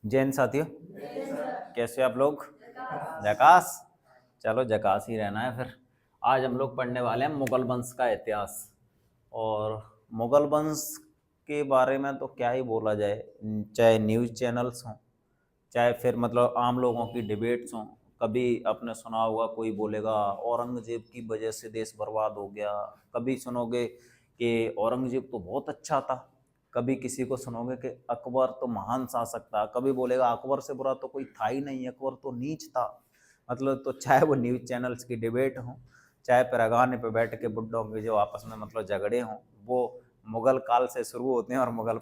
जैन साथियों, कैसे आप लोग? जकास। चलो जकास ही रहना है फिर। आज हम लोग पढ़ने वाले हैं मुगल वंश का इतिहास। और मुगल वंश के बारे में तो क्या ही बोला जाए, चाहे न्यूज़ चैनल्स हों, चाहे फिर मतलब आम लोगों की डिबेट्स हों। कभी आपने सुना होगा कोई बोलेगा औरंगजेब की वजह से देश बर्बाद हो गया, कभी सुनोगे कि औरंगजेब तो बहुत अच्छा था, कभी किसी को सुनोगे कि अकबर तो महान शासक था, कभी बोलेगा अकबर से बुरा तो कोई था ही नहीं, अकबर तो नीच था। मतलब तो चाहे वो न्यूज़ चैनल्स की डिबेट हो, चाहे पैरागान पे बैठ के बुड्ढों के जो आपस में मतलब झगड़े हों, वो मुगल काल से शुरू होते हैं और मुगल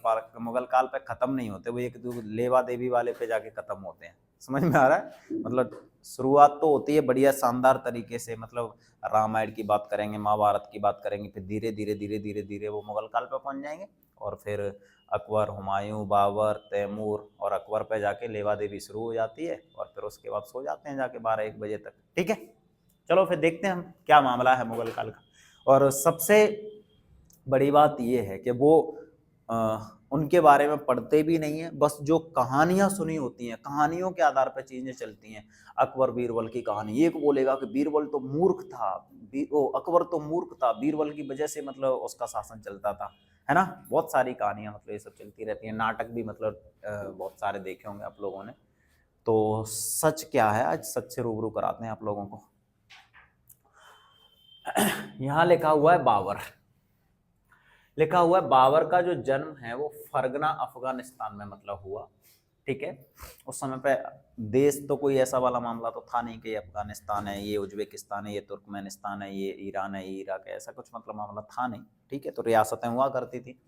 काल पे खत्म नहीं होते, वो एक लेवा देवी वाले पे जाके खत्म होते हैं। समझ में आ रहा है? मतलब शुरुआत तो होती है बढ़िया शानदार तरीके से, मतलब रामायण की बात करेंगे, महाभारत की बात करेंगे, फिर धीरे धीरे धीरे धीरे धीरे वो मुगल काल पे पहुंच जाएंगे। और फिर अकबर, हुमायूं, बाबर, तैमूर और अकबर पे जाके लेवा देवी शुरू हो जाती है, और फिर उसके बाद सो जाते हैं जाके 12-1 बजे तक। ठीक है, चलो फिर देखते हैं हम क्या मामला है मुगल काल का। और सबसे बड़ी बात यह है कि वो उनके बारे में पढ़ते भी नहीं है, बस जो कहानियां सुनी होती हैं, कहानियों के आधार पर चीजें चलती हैं। अकबर बीरबल की कहानी, एक बोलेगा कि बीरबल तो मूर्ख था, अकबर तो मूर्ख था, बीरबल की वजह से मतलब उसका शासन चलता था, है ना। बहुत सारी कहानियां मतलब ये सब चलती रहती हैं, नाटक भी मतलब बहुत सारे देखे होंगे आप लोगों ने। तो सच क्या है, आज सच से रूबरू कराते हैं आप लोगों को। यहाँ लिखा हुआ है बाबर, लिखा हुआ है बाबर का जो जन्म है वो फरगना अफगानिस्तान में मतलब हुआ। ठीक है, उस समय पे देश तो कोई ऐसा वाला मामला तो था नहीं कि ये अफगानिस्तान है, ये उज्बेकिस्तान है, ये तुर्कमेनिस्तान है, ये ईरान है, ये इराक है, ऐसा कुछ मतलब मामला था नहीं। ठीक है, तो रियासतें हुआ करती थी।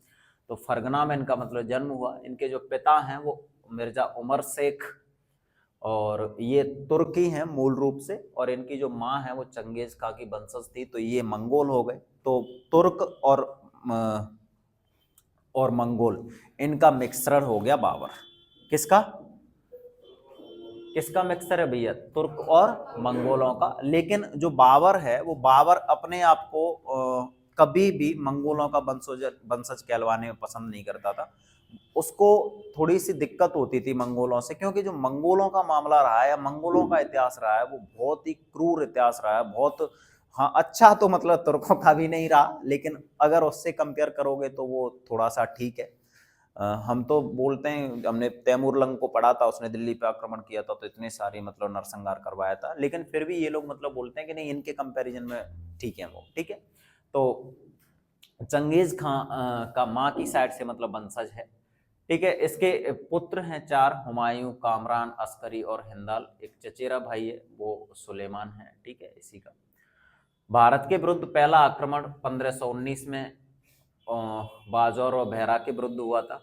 तो फरगना में इनका मतलब जन्म हुआ। इनके जो पिता हैं वो मिर्जा उमर शेख, और ये तुर्की हैं मूल रूप से, और इनकी जो माँ है वो चंगेज खां की वंशज थी, तो ये मंगोल हो गए। तो तुर्क और मंगोल, इनका मिक्सचर हो गया बाबर। किसका किसका मिक्सचर है भैया? तुर्क और मंगोलों का। लेकिन जो बाबर है वो बाबर अपने आप को कभी भी मंगोलों का वंशज कहलवाने में पसंद नहीं करता था। उसको थोड़ी सी दिक्कत होती थी मंगोलों से, क्योंकि जो मंगोलों का मामला रहा है या मंगोलों का इतिहास रहा है वो बहुत ही क्रूर इतिहास रहा है, बहुत। हाँ, अच्छा तो मतलब तुर्कों का भी नहीं रहा, लेकिन अगर उससे कंपेयर करोगे तो वो थोड़ा सा ठीक है। हम तो बोलते हैं, हमने तैमूर लंग को पढ़ा था, उसने दिल्ली पे आक्रमण किया था, तो इतने सारे मतलब नरसंहार करवाया था, लेकिन फिर भी ये लोग मतलब बोलते हैं कि नहीं, इनके कंपैरिजन में ठीक है वो। ठीक है, तो चंगेज खां का माँ की साइड से मतलब वंशज है। ठीक है, इसके पुत्र हैं 4, हुमायूं, कामरान, अस्करी और हिंदाल। एक चचेरा भाई है वो सुलेमान है। ठीक है, इसी का भारत के विरुद्ध पहला आक्रमण 1519 में बाजौर और बहरा के विरुद्ध हुआ था।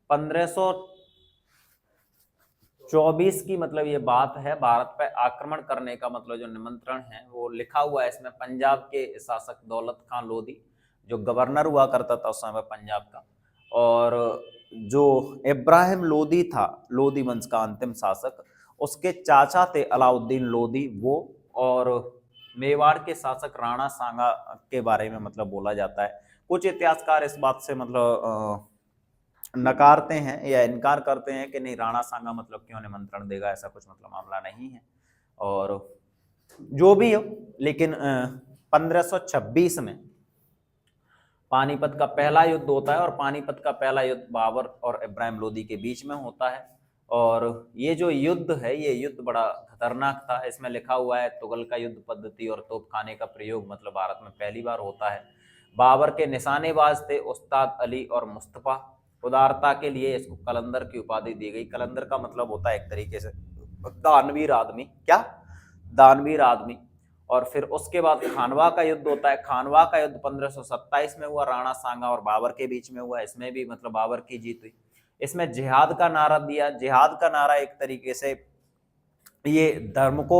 1524 की मतलब ये बात है, भारत पर आक्रमण करने का मतलब जो निमंत्रण है वो लिखा हुआ है इसमें पंजाब के शासक दौलत खां लोधी, जो गवर्नर हुआ करता था उस समय पंजाब का। और जो इब्राहिम लोधी था, लोधी वंश का अंतिम शासक, उसके चाचा थे अलाउद्दीन लोधी वो। और मेवाड़ के शासक राणा सांगा के बारे में मतलब बोला जाता है। कुछ इतिहासकार इस बात से मतलब नकारते हैं या इनकार करते हैं कि नहीं, राणा सांगा मतलब क्यों निमंत्रण देगा, ऐसा कुछ मतलब मामला नहीं है। और जो भी हो, लेकिन 1526 में पानीपत का पहला युद्ध होता है, और पानीपत का पहला युद्ध बाबर और इब्राहिम लोदी के बीच में होता है। और ये जो युद्ध है, ये युद्ध बड़ा खतरनाक था। इसमें लिखा हुआ है तुगल का युद्ध पद्धति और तोपखाने का प्रयोग मतलब भारत में पहली बार होता है। बाबर के निशानेबाज थे उस्ताद अली और मुस्तफा। उदारता के लिए इसको कलंदर की उपाधि दी गई। कलंदर का मतलब होता है एक तरीके से दानवीर आदमी। क्या? दानवीर आदमी। और फिर उसके बाद खानवा का युद्ध होता है। खानवा का युद्ध 1527 में हुआ, राणा सांगा और बाबर के बीच में हुआ। इसमें भी मतलब बाबर की जीत हुई। इसमें जिहाद का नारा दिया। जिहाद का नारा एक तरीके से ये धर्म को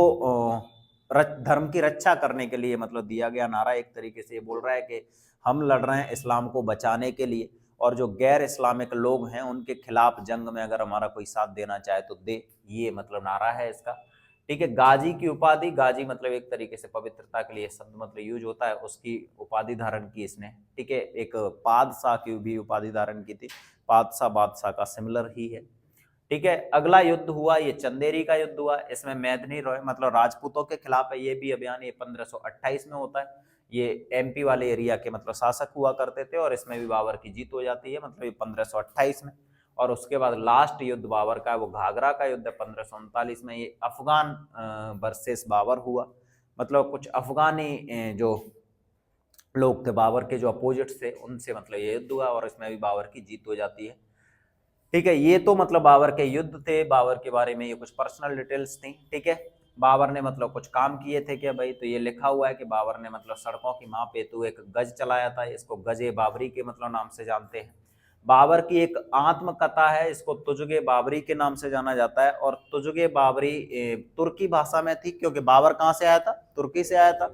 धर्म की रक्षा करने के लिए मतलब दिया गया नारा। एक तरीके से ये बोल रहा है कि हम लड़ रहे हैं इस्लाम को बचाने के लिए, और जो गैर इस्लामिक लोग हैं उनके खिलाफ जंग में अगर हमारा कोई साथ देना चाहे तो दे, ये मतलब नारा है इसका। ठीक है, गाजी की उपाधि, गाजी मतलब एक तरीके से पवित्रता के लिए शब्द मतलब यूज होता है, उसकी उपाधि धारण की इसने। ठीक है, एक पादशाह की भी उपाधि धारण की थी। पादशाह बादशाह का सिमिलर ही है। ठीक है। अगला युद्ध हुआ ये चंदेरी का युद्ध हुआ, इसमें मैथिनी रॉय मतलब राजपूतों के खिलाफ है। ये भी अभियान ये 1528 में होता है। ये एमपी वाले एरिया के मतलब शासक हुआ करते थे और इसमें भी बाबर की जीत हो जाती है, मतलब ये 1528 में। और उसके बाद लास्ट युद्ध बाबर का वो घाघरा का युद्ध है 1539 में। ये अफगान वर्सेस बाबर हुआ, मतलब कुछ अफगानी जो लोग थे बाबर के जो अपोजिट थे उनसे मतलब ये युद्ध हुआ और इसमें भी बाबर की जीत हो जाती है। ठीक है, ये तो मतलब बाबर के युद्ध थे, बाबर के बारे में ये कुछ पर्सनल डिटेल्स थी। ठीक है, बाबर ने मतलब कुछ काम किए थे क्या भाई, तो ये लिखा हुआ है कि बाबर ने मतलब सड़कों की माप हेतु एक गज चलाया था, इसको गजे बाबरी के मतलब नाम से जानते हैं। बाबर की एक आत्मकथा है, इसको तुजुगे बाबरी के नाम से जाना जाता है। और तुजुगे बाबरी तुर्की भाषा में थी, क्योंकि बाबर कहाँ से आया था, तुर्की से आया था,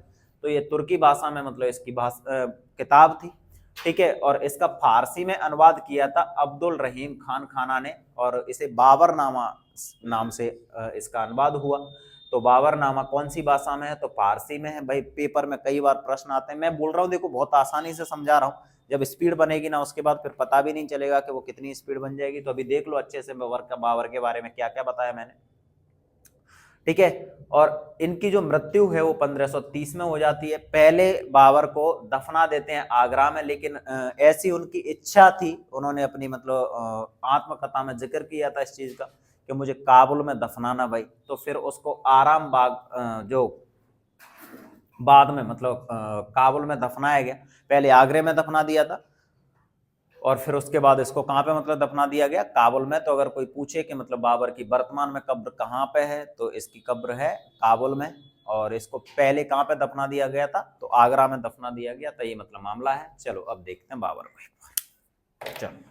तो ये तुर्की भाषा में मतलब इसकी किताब थी। ठीक है, और इसका फारसी में अनुवाद किया था अब्दुल रहीम खान खाना ने, और इसे बाबर नामा नाम से इसका अनुवाद हुआ। तो बाबर नामा कौन सी भाषा में है, तो फारसी में है। भाई पेपर में कई बार प्रश्न आते हैं, मैं बोल रहा हूँ देखो बहुत आसानी से समझा रहा हूँ, जब स्पीड बनेगी ना उसके बाद फिर पता भी नहीं चलेगा कि वो कितनी स्पीड बन जाएगी। तो अभी देख लो अच्छे से बाबर के बारे में क्या क्या बताया मैंने। ठीक है, और इनकी जो मृत्यु है वो 1530 में हो जाती है। पहले बाबर को दफना देते हैं आगरा में, लेकिन ऐसी उनकी इच्छा थी, उन्होंने अपनी मतलब आत्मकथा में जिक्र किया था इस चीज का कि मुझे काबुल में दफनाना भाई। तो फिर उसको आराम बाग जो बाद में मतलब काबुल में दफनाया गया, पहले आगरे में दफना दिया था और फिर उसके बाद इसको कहाँ पे मतलब दफना दिया गया, काबुल में। तो अगर कोई पूछे कि मतलब बाबर की वर्तमान में कब्र कहाँ पे है, तो इसकी कब्र है काबुल में। और इसको पहले कहाँ पे दफना दिया गया था, तो आगरा में दफना दिया गया था। ये मतलब मामला है। चलो अब देखते हैं बाबर को एक बार। चलो,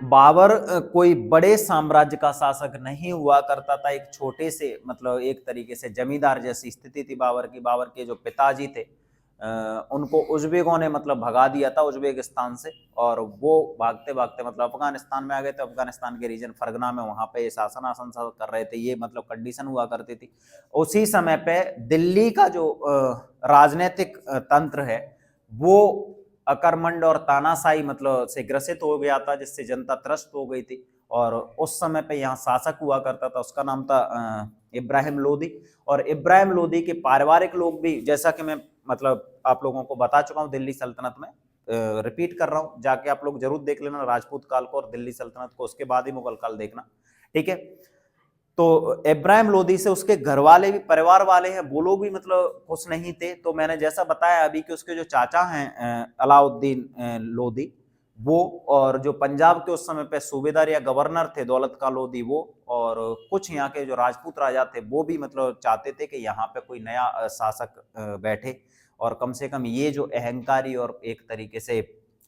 बाबर कोई बड़े साम्राज्य का शासक नहीं हुआ करता था, एक छोटे से मतलब एक तरीके से जमींदार जैसी स्थिति थी बाबर की। बाबर के जो पिताजी थे उनको उज्बेकों ने मतलब भगा दिया था उज्बेकिस्तान से, और वो भागते भागते मतलब अफगानिस्तान में आ गए थे। अफगानिस्तान के रीजन फरगना में वहां पे शासन आसन कर रहे थे, ये मतलब कंडीशन हुआ करती थी। उसी समय पे दिल्ली का जो राजनीतिक तंत्र है वो अकरमंड और तानाशाही मतलब से ग्रसित हो गया था, जिससे जनता त्रस्त हो गई थी। और उस समय पे यहाँ शासक हुआ करता था, उसका नाम था इब्राहिम लोदी। और इब्राहिम लोदी के पारिवारिक लोग भी, जैसा कि मैं मतलब आप लोगों को बता चुका हूँ दिल्ली सल्तनत में, रिपीट कर रहा हूँ, जाके आप लोग जरूर देख लेना राजपूत काल को और दिल्ली सल्तनत को, उसके बाद ही मुगल काल देखना। ठीक है, तो इब्राहिम लोदी से उसके घर वाले भी, परिवार वाले हैं, वो लोग भी मतलब खुश नहीं थे। तो मैंने जैसा बताया अभी कि उसके जो चाचा हैं अलाउद्दीन लोदी वो, और जो पंजाब के उस समय पे सूबेदार या गवर्नर थे दौलत खां लोदी वो, और कुछ यहाँ के जो राजपूत राजा थे वो भी मतलब चाहते थे कि यहाँ पे कोई नया शासक बैठे, और कम से कम ये जो अहंकारी और एक तरीके से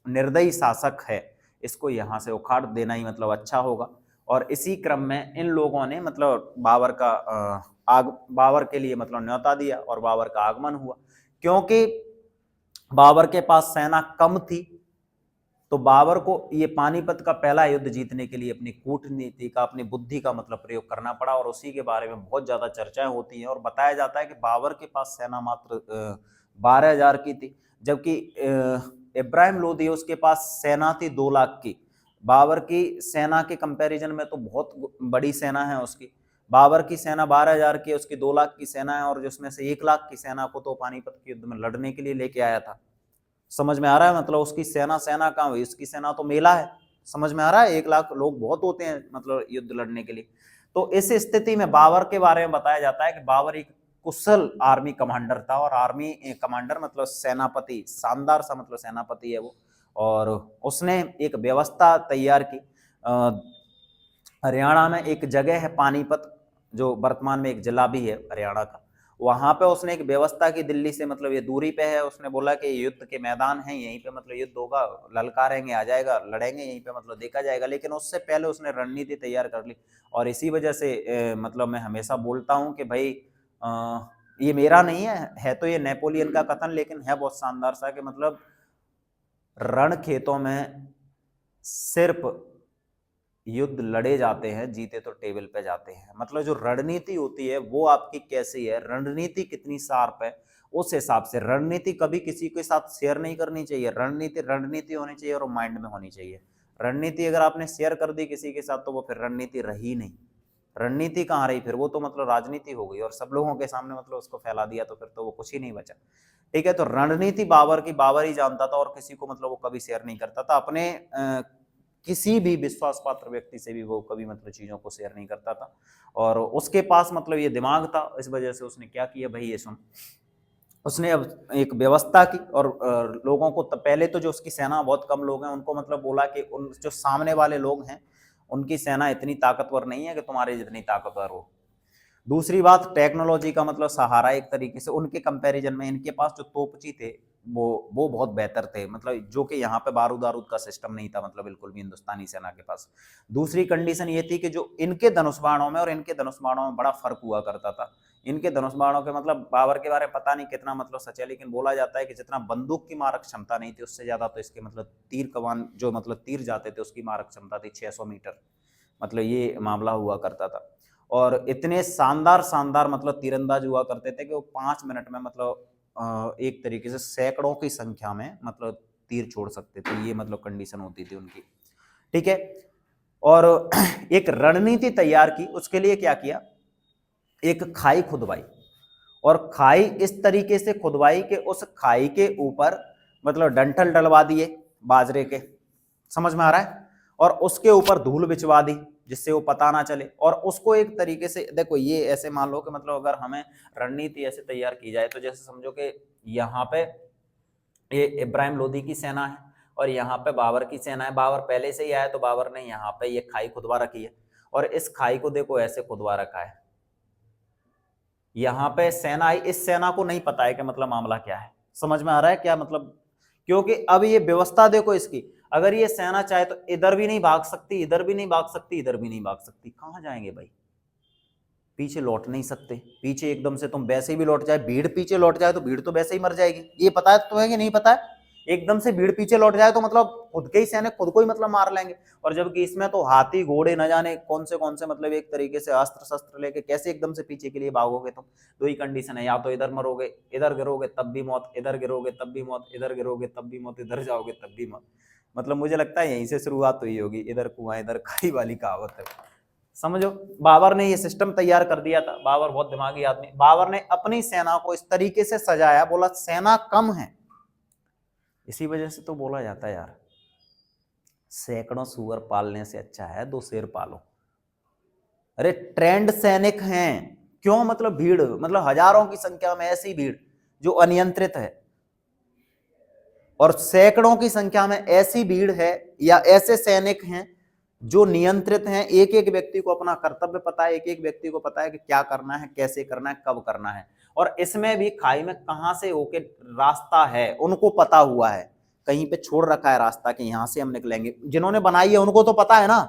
निर्दयी शासक है इसको यहाँ से उखाड़ देना ही मतलब अच्छा होगा। और इसी क्रम में इन लोगों ने मतलब बाबर का बाबर के लिए मतलब न्योता दिया और बाबर का आगमन हुआ। क्योंकि बाबर के पास सेना कम थी, तो बाबर को ये पानीपत का पहला युद्ध जीतने के लिए अपनी कूटनीति का, अपनी बुद्धि का मतलब प्रयोग करना पड़ा, और उसी के बारे में बहुत ज्यादा चर्चाएं होती हैं। और बताया जाता है कि बाबर के पास सेना मात्र 12,000 की थी, जबकि इब्राहिम लोदी उसके पास सेना थी 2 लाख की। बाबर की सेना के कंपैरिजन में तो बहुत बड़ी सेना है उसकी। बाबर की सेना 12,000 की, उसकी 2 लाख की सेना है, और जिसमें से 1 लाख की सेना को तो पानीपत के युद्ध में लड़ने के लिए लेके आया था। समझ में आ रहा है, मतलब उसकी सेना कहाँ हुई, उसकी सेना तो मेला है। समझ में आ रहा है, 1 लाख लोग बहुत होते हैं मतलब युद्ध लड़ने के लिए। तो इस स्थिति में बाबर के बारे में बताया जाता है कि बाबर एक कुशल आर्मी कमांडर था, और आर्मी कमांडर मतलब सेनापति, शानदार सा मतलब सेनापति है वो। और उसने एक व्यवस्था तैयार की। हरियाणा में एक जगह है पानीपत, जो वर्तमान में एक जिला भी है हरियाणा का, वहां पे उसने एक व्यवस्था की, दिल्ली से मतलब ये दूरी पे है। उसने बोला कि युद्ध के मैदान है, यहीं पे मतलब युद्ध होगा, ललकारेंगे, आ जाएगा, लड़ेंगे, यहीं पे मतलब देखा जाएगा। लेकिन उससे पहले उसने रणनीति तैयार कर ली। और इसी वजह से मतलब मैं हमेशा बोलता हूँ कि भाई ये मेरा नहीं है तो ये नेपोलियन का कथन, लेकिन है बहुत शानदार सा कि मतलब रण खेतों में सिर्फ युद्ध लड़े जाते हैं, जीते तो टेबल पे जाते हैं। मतलब जो रणनीति होती है वो आपकी कैसी है, रणनीति कितनी शार्प है, उस हिसाब से रणनीति कभी किसी के साथ शेयर नहीं करनी चाहिए। रणनीति रणनीति होनी चाहिए और माइंड में होनी चाहिए। रणनीति अगर आपने शेयर कर दी किसी के साथ तो वो फिर रणनीति रही नहीं। रणनीति कहाँ रही फिर, वो तो मतलब राजनीति हो गई, और सब लोगों के सामने मतलब उसको फैला दिया तो फिर तो वो कुछ ही नहीं बचा। ठीक है, तो रणनीति बाबर की बाबर ही जानता था, और किसी को मतलब वो कभी शेयर नहीं करता था। अपने किसी भी विश्वास पात्र व्यक्ति से भी वो कभी मतलब चीजों को शेयर नहीं करता था, और उसके पास मतलब ये दिमाग था। इस वजह से उसने क्या किया भाई, ये सुन, उसने अब एक व्यवस्था की, और लोगों को पहले तो जो उसकी सेना बहुत कम लोग हैं उनको मतलब बोला कि उन जो सामने वाले लोग हैं उनकी सेना इतनी ताकतवर नहीं है कि तुम्हारी जितनी ताकतवर हो। दूसरी बात, टेक्नोलॉजी का मतलब सहारा एक तरीके से उनके कंपैरिजन में इनके पास जो तोपची थे वो बहुत बेहतर थे, मतलब जो कि यहाँ पे बारूद बारूद का सिस्टम नहीं था मतलब बिल्कुल भी हिंदुस्तानी सेना के पास। दूसरी कंडीशन ये थी कि जो इनके धनुष बाणों में और इनके धनुष बाणों में बड़ा फर्क हुआ करता था। इनके धनुष बाणों के मतलब बाबर के बारे में पता नहीं कितना मतलब सच है, लेकिन बोला जाता है कि जितना बंदूक की मारक क्षमता नहीं थी उससे ज्यादा तो इसके मतलब तीर कमान जो मतलब तीर जाते थे उसकी मारक क्षमता थी 600 मीटर, मतलब ये मामला हुआ करता था। और इतने शानदार शानदार मतलब तीरंदाज हुआ करते थे कि वो 5 मिनट में मतलब एक तरीके से सैकड़ों की संख्या में मतलब तीर छोड़ सकते थे, ये मतलब कंडीशन होती थी उनकी। ठीक है, और एक रणनीति तैयार की, उसके लिए क्या किया, एक खाई खुदवाई, और खाई इस तरीके से खुदवाई कि उस खाई के ऊपर मतलब डंठल डलवा दिए बाजरे के, समझ में आ रहा है, और उसके ऊपर धूल बिछवा दी जिससे वो पता ना चले। और उसको एक तरीके से देखो, ये ऐसे मान लो कि मतलब अगर हमें रणनीति ऐसे तैयार की जाए तो जैसे समझो कि यहाँ पे ये इब्राहिम लोदी की सेना है और यहाँ पे बाबर की सेना है। बाबर पहले से ही आया तो बाबर ने यहाँ पे ये खाई खुदवा रखी है, और इस खाई को देखो ऐसे खुदवा रखा है। यहाँ पे सेना आई, इस सेना को नहीं पता है कि मतलब मामला क्या है, समझ में आ रहा है क्या मतलब, क्योंकि अब ये व्यवस्था देखो इसकी, अगर ये सेना चाहे तो इधर भी नहीं भाग सकती, इधर भी नहीं भाग सकती, इधर भी नहीं भाग सकती, कहां जाएंगे भाई, पीछे लौट नहीं सकते। पीछे एकदम से तुम वैसे भी लौट जाए, भीड़ पीछे लौट जाए तो भीड़ तो वैसे ही मर जाएगी, ये पता है तुम्हें कि नहीं पता है, एकदम से भीड़ पीछे लौट जाए तो मतलब खुद के ही सैनिक खुद को ही मतलब मार लेंगे। और जबकि इसमें तो हाथी घोड़े न जाने कौन से मतलब एक तरीके से अस्त्र शस्त्र लेके कैसे एकदम से पीछे के लिए भागोगे तुम। दो ही कंडीशन है, या तो इधर मरोगे, इधर गिरोगे तब भी मौत, इधर गिरोगे तब भी मौत, इधर गिरोगे तब भी मौत, इधर जाओगे तब भी मौत। मतलब मुझे लगता है यहीं से शुरुआत हुई होगी, इधर कुआं इधर खाई वाली कहावत है, समझो। बाबर ने ये सिस्टम तैयार कर दिया था, बाबर बहुत दिमागी आदमी, बाबर ने अपनी सेना को इस तरीके से सजाया, बोला सेना कम है, इसी वजह से तो बोला जाता है यार सैकड़ों सुअर पालने से अच्छा है 2 शेर पालो। अरे ट्रेंड सैनिक हैं, क्यों मतलब भीड़, मतलब हजारों की संख्या में ऐसी भीड़ जो अनियंत्रित है, और सैकड़ों की संख्या में ऐसी भीड़ है या ऐसे सैनिक हैं जो नियंत्रित हैं। एक एक व्यक्ति को अपना कर्तव्य पता है, एक एक व्यक्ति को पता है कि क्या करना है, कैसे करना है, कब करना है, और इसमें भी खाई में कहां से होके रास्ता है उनको पता हुआ है, कहीं पे छोड़ रखा है रास्ता कि यहां से हम निकलेंगे, जिन्होंने बनाई है उनको तो पता है ना,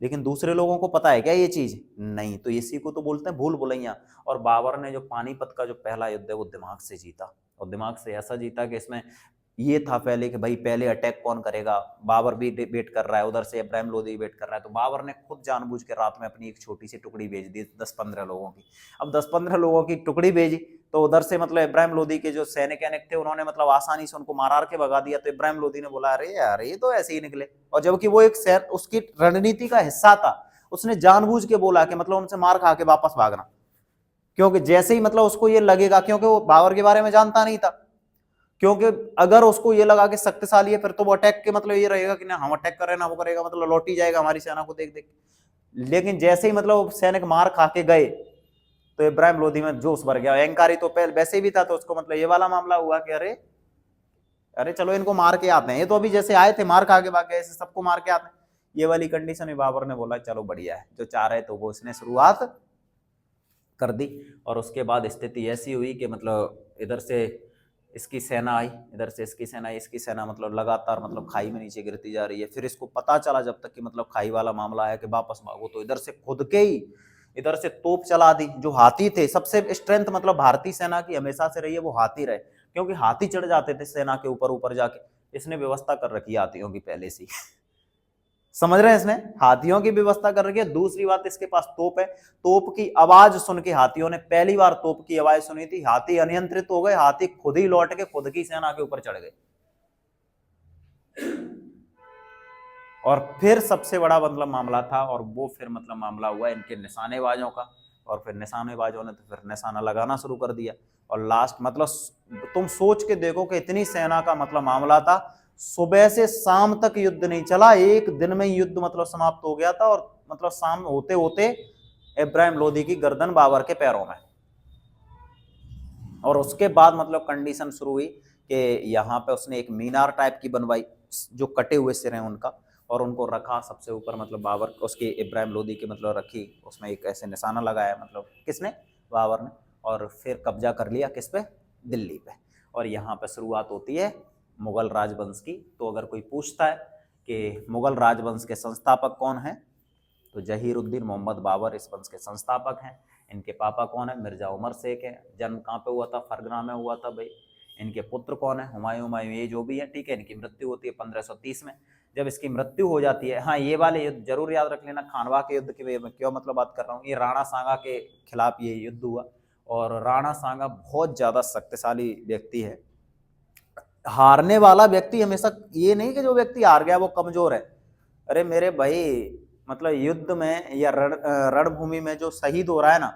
लेकिन दूसरे लोगों को पता है क्या ये चीज, नहीं। तो इसी को तो बोलते हैं भूल भुलैया। और बाबर ने जो पानीपत का जो पहला युद्ध है वो दिमाग से जीता, और दिमाग से ऐसा जीता कि इसमें ये था पहले कि भाई पहले अटैक कौन करेगा, बाबर भी वेट कर रहा है, उधर से इब्राहिम लोदी वेट कर रहा है, तो बाबर ने खुद जानबूझ के रात में अपनी एक छोटी सी टुकड़ी भेज दी 10-15 लोगों की। अब 10-15 लोगों की टुकड़ी भेजी तो उधर से मतलब इब्राहिम लोदी के जो सैनिक थे उन्होंने मतलब आसानी से उनको मार के भगा दिया। तो इब्राहिम लोदी ने बोला अरे यार ये तो ऐसे ही निकले, और जबकि वो एक उसकी रणनीति का हिस्सा था, उसने जानबूझ के बोला कि मतलब उनसे मार खा के वापस भागना, क्योंकि जैसे ही मतलब उसको ये लगेगा, क्योंकि वो बाबर के बारे में जानता नहीं था, क्योंकि अगर उसको ये लगा कि शक्तिशाली है फिर तो वो अटैक के मतलब ये रहेगा कि ना हम अटैक कर रहे हैं ना वो करेगा, मतलब लौट ही जाएगा हमारी सेना को देख देख। लेकिन जैसे ही मतलब सैनिक मार खा के गए तो इब्राहिम लोदी में जोश भर गया, अहंकारी तो पहले वैसे भी था, तो उसको मतलब ये वाला मामला हुआ कि अरे अरे चलो इनको मार के आते हैं, ये तो अभी जैसे आए थे मार खा के भाग गए, ऐसे सबको मार के आते हैं। ये वाली कंडीशन में बाबर ने बोला चलो बढ़िया है, जो चाह रहे तो वो इसने शुरुआत कर दी। और उसके बाद स्थिति ऐसी हुई कि मतलब इधर से इसकी सेना आई, इधर से इसकी सेना आई, इसकी सेना मतलब लगातार मतलब खाई में नीचे गिरती जा रही है। फिर इसको पता चला जब तक कि मतलब खाई वाला मामला आया कि वापस भागो, तो इधर से खुद के ही इधर से तोप चला दी। जो हाथी थे, सबसे स्ट्रेंथ मतलब भारतीय सेना की हमेशा से रही है वो हाथी रहे, क्योंकि हाथी चढ़ जाते थे सेना के ऊपर ऊपर जाके, इसने व्यवस्था कर रखी है हाथियों की पहले से समझ रहे हैं, इसने हाथियों की व्यवस्था कर रखी है। दूसरी बात इसके पास तोप है, तोप की आवाज सुन के हाथियों ने पहली बार तोप की आवाज सुनी थी, हाथी अनियंत्रित हो गए, हाथी खुद ही लौट के खुद की सेना के ऊपर चढ़ गए। और फिर सबसे बड़ा मतलब मामला था, और वो फिर मतलब मामला हुआ इनके निशानेबाजों का, और फिर निशानेबाजों ने तो फिर निशाना लगाना शुरू कर दिया। और लास्ट मतलब तुम सोच के देखो कि इतनी सेना का मतलब मामला था, सुबह से शाम तक युद्ध नहीं चला, एक दिन में युद्ध मतलब समाप्त हो गया था, और मतलब शाम होते होते इब्राहिम लोदी की गर्दन बाबर के पैरों में। और उसके बाद मतलब कंडीशन शुरू हुई कि यहाँ पे उसने एक मीनार टाइप की बनवाई, जो कटे हुए सिर हैं उनका, और उनको रखा सबसे ऊपर, मतलब बाबर उसके इब्राहिम लोदी की मतलब रखी, उसमें एक ऐसे निशाना लगाया, मतलब किसने, बाबर ने। और फिर कब्जा कर लिया किस पे, दिल्ली पे। और यहाँ पे शुरुआत होती है मुगल राजवंश की। तो अगर कोई पूछता है कि मुगल राजवंश के संस्थापक कौन है, तो जहीरुद्दीन मोहम्मद बाबर इस वंश के संस्थापक हैं। इनके पापा कौन है, मिर्जा उमर शेख है। जन्म कहाँ पे हुआ था, फरगना में हुआ था भाई। इनके पुत्र कौन है, हुमायूं, हुमायूं ये जो भी है, ठीक है। इनकी मृत्यु होती है 1530 में। जब इसकी मृत्यु हो जाती है, हाँ ये वाले युद्ध जरूर याद रख लेना, खानवा के युद्ध की मैं क्यों मतलब बात कर रहा हूँ, ये राणा सांगा के खिलाफ ये युद्ध हुआ। और राणा सांगा बहुत ज्यादा शक्तिशाली व्यक्ति है। हारने वाला व्यक्ति हमेशा, ये नहीं कि जो व्यक्ति हार गया वो कमजोर है। अरे मेरे भाई, मतलब युद्ध में या रणभूमि में जो शहीद हो रहा है ना,